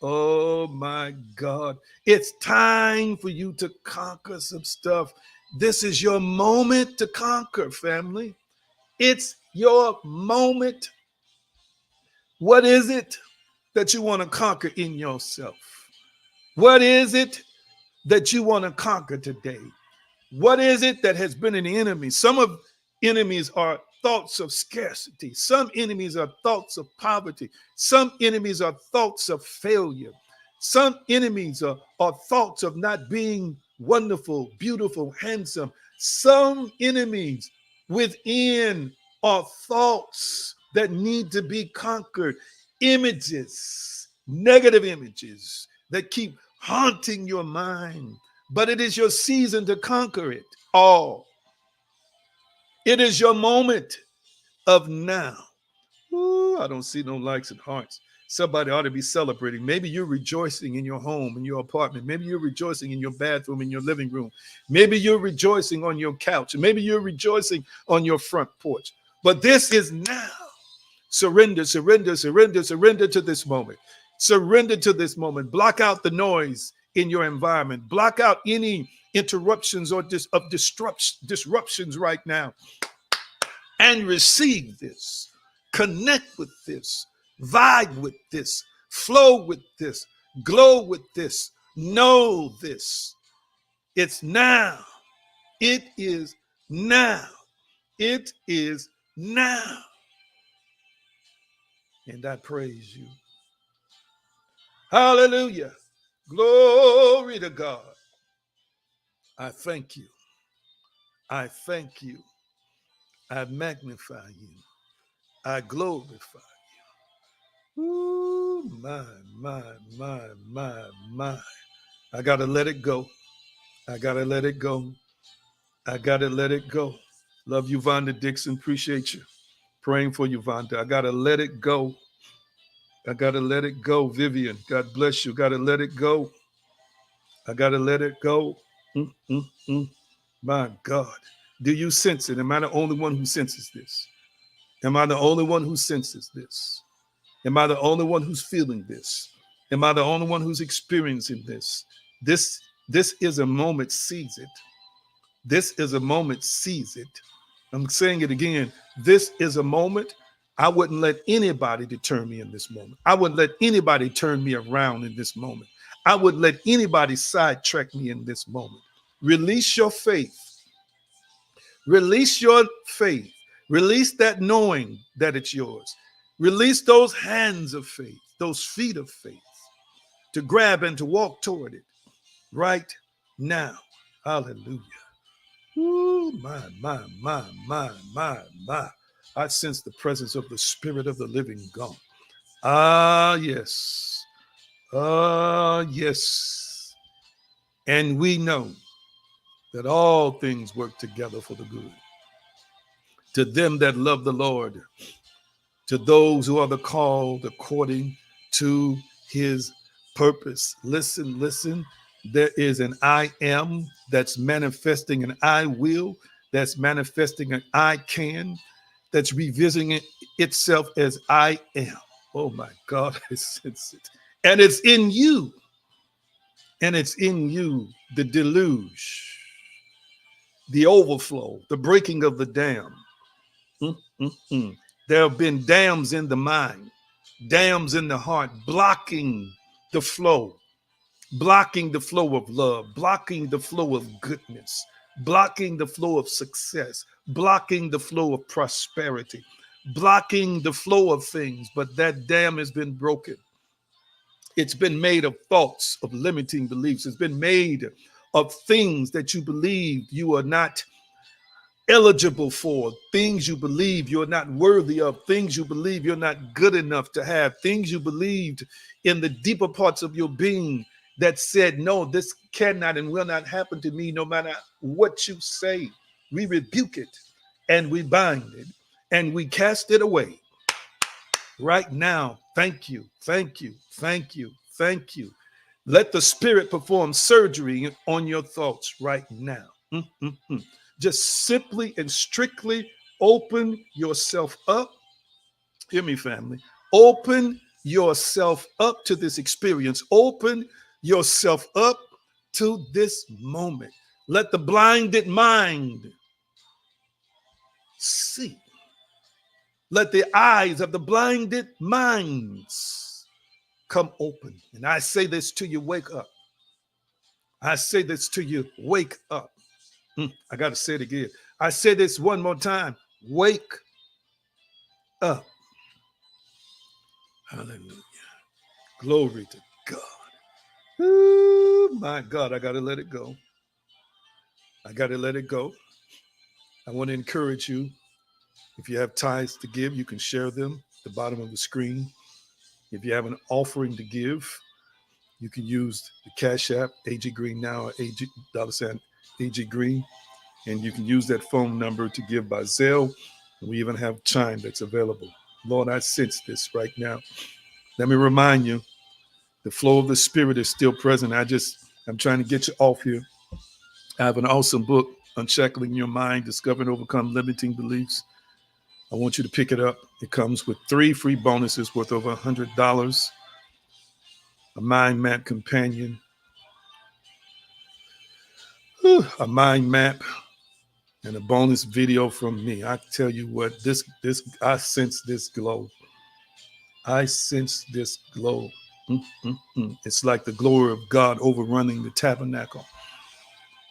Oh my God. It's time for you to conquer some stuff. This is your moment to conquer, family. It's your moment. What is it that you want to conquer in yourself? What is it that you want to conquer today? What is it that has been an enemy? Some of enemies are thoughts of scarcity. Some enemies are thoughts of poverty. Some enemies are thoughts of failure. Some enemies are thoughts of not being wonderful, beautiful, handsome. Some enemies within are thoughts that need to be conquered. Images, negative images that keep haunting your mind. But it is your season to conquer it all. It is your moment of now. Ooh, I don't see no likes and hearts. Somebody ought to be celebrating. Maybe you're rejoicing in your home, in your apartment. Maybe you're rejoicing in your bathroom, in your living room. Maybe you're rejoicing on your couch. Maybe you're rejoicing on your front porch. But this is now. Surrender, surrender, surrender, surrender to this moment. Surrender to this moment. Block out the noise in your environment. Block out any interruptions or disruptions right now. And receive this. Connect with this. Vibe with this. Flow with this. Glow with this. Know this. It's now. It is now. It is now. And I praise you. Hallelujah. Glory to God. I thank you. I thank you. I magnify you. I glorify you. Ooh, my. I got to let it go. I got to let it go. I got to let it go. Love you, Vonda Dixon. Appreciate you. Praying for you, Vonda. I got to let it go. I got to let it go. Vivian, God bless you. Got to let it go. I got to let it go. My God. Do you sense it? Am I the only one who senses this? Am I the only one who senses this? Am I the only one who's feeling this? Am I the only one who's experiencing this? This is a moment, seize it. This is a moment, seize it. I'm saying it again. This is a moment. I wouldn't let anybody deter me in this moment. I wouldn't let anybody turn me around in this moment. I wouldn't let anybody sidetrack me in this moment. Release your faith. Release your faith. Release that knowing that it's yours. Release those hands of faith, those feet of faith to grab and to walk toward it right now. Hallelujah. Ooh, my. I sense the presence of the Spirit of the living God. Ah, yes. Ah, yes. And we know that all things work together for the good. To them that love the Lord, to those who are the called according to his purpose. Listen, listen. There is an I am that's manifesting an I will, that's manifesting an I can, that's revisiting itself as I am. Oh my God, I sense it. And it's in you. And it's in you, the deluge, the overflow, the breaking of the dam. There have been dams in the mind, dams in the heart, blocking the flow of love, blocking the flow of goodness, blocking the flow of success, blocking the flow of prosperity, blocking the flow of things. But that dam has been broken. It's been made of thoughts of limiting beliefs. It's been made of things that you believe you are not eligible for, things you believe you're not worthy of, things you believe you're not good enough to have, things you believed in the deeper parts of your being that said, no, this cannot and will not happen to me no matter what you say. We rebuke it and we bind it and we cast it away right now. Thank you, thank you, thank you, thank you. Let the Spirit perform surgery on your thoughts right now. Just simply and strictly open yourself up. Hear me, family. Open yourself up to this experience. Open yourself up to this moment. Let the blinded mind see. Let the eyes of the blinded minds come open. And I say this to you, wake up. I say this to you, wake up. I got to say it again. I say this one more time, wake up. Hallelujah. Glory to God. Ooh, my God, I got to let it go. I got to let it go. I want to encourage you. If you have tithes to give, you can share them at the bottom of the screen. If you have an offering to give, you can use the Cash App, AG Green Now, or $, AG Green. And you can use that phone number to give by Zelle. And we even have Chime that's available. Lord, I sense this right now. Let me remind you, the flow of the Spirit is still present. I'm trying to get you off here. I have an awesome book, Unshackling Your Mind, Discover and Overcome Limiting Beliefs. I want you to pick it up. It comes with 3 free bonuses worth over $100, a mind map companion, a mind map, and a bonus video from me. I tell you what, I sense this glow. I sense this glow. It's like the glory of God overrunning the tabernacle.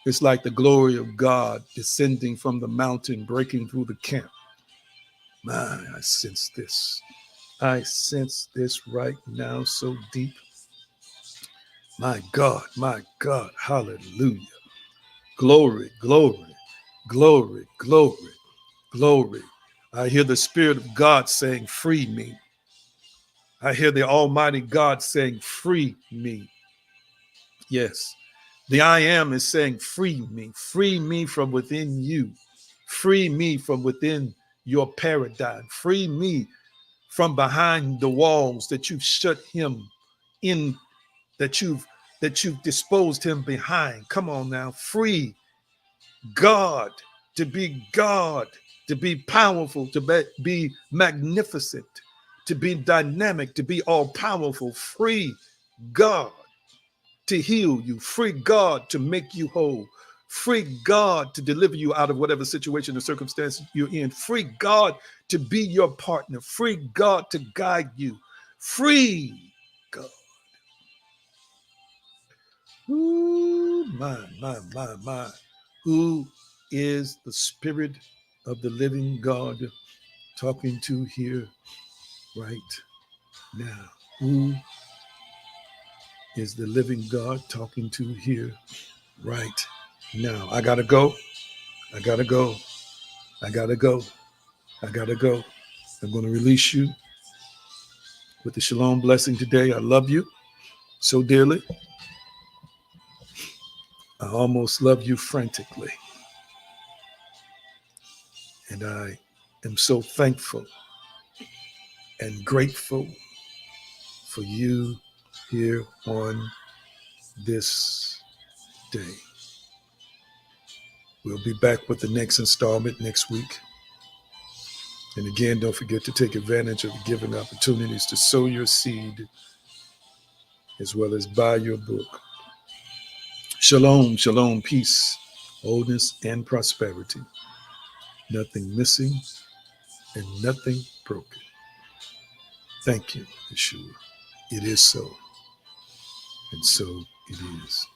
It's like the glory of God descending from the mountain, breaking through the camp. Man, I sense this. I sense this right now so deep. My God, hallelujah. Glory, glory, glory, glory, glory. I hear the Spirit of God saying, free me. I hear the Almighty God saying, free me. Yes, the I Am is saying, free me from within you. Free me from within your paradigm. Free me from behind the walls that you've shut him in, that you've disposed him behind. Come on now, free God, to be powerful, to be magnificent, to be dynamic, to be all powerful. Free God to heal you, free God to make you whole, free God to deliver you out of whatever situation or circumstance you're in, free God to be your partner, free God to guide you, free God. Ooh, my. Who is the Spirit of the living God talking to here right now? Who is the living God talking to here right now? I gotta go. I gotta go. I gotta go. I gotta go. I'm going to release you with the shalom blessing today. I love you so dearly. I almost love you frantically. And I am so thankful and grateful for you here on this day. We'll be back with the next installment next week. And again, don't forget to take advantage of the given opportunities to sow your seed as well as buy your book. Shalom, shalom, peace, wholeness, and prosperity. Nothing missing and nothing broken. Thank you, Yeshua. It is so, and so it is.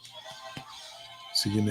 See you next.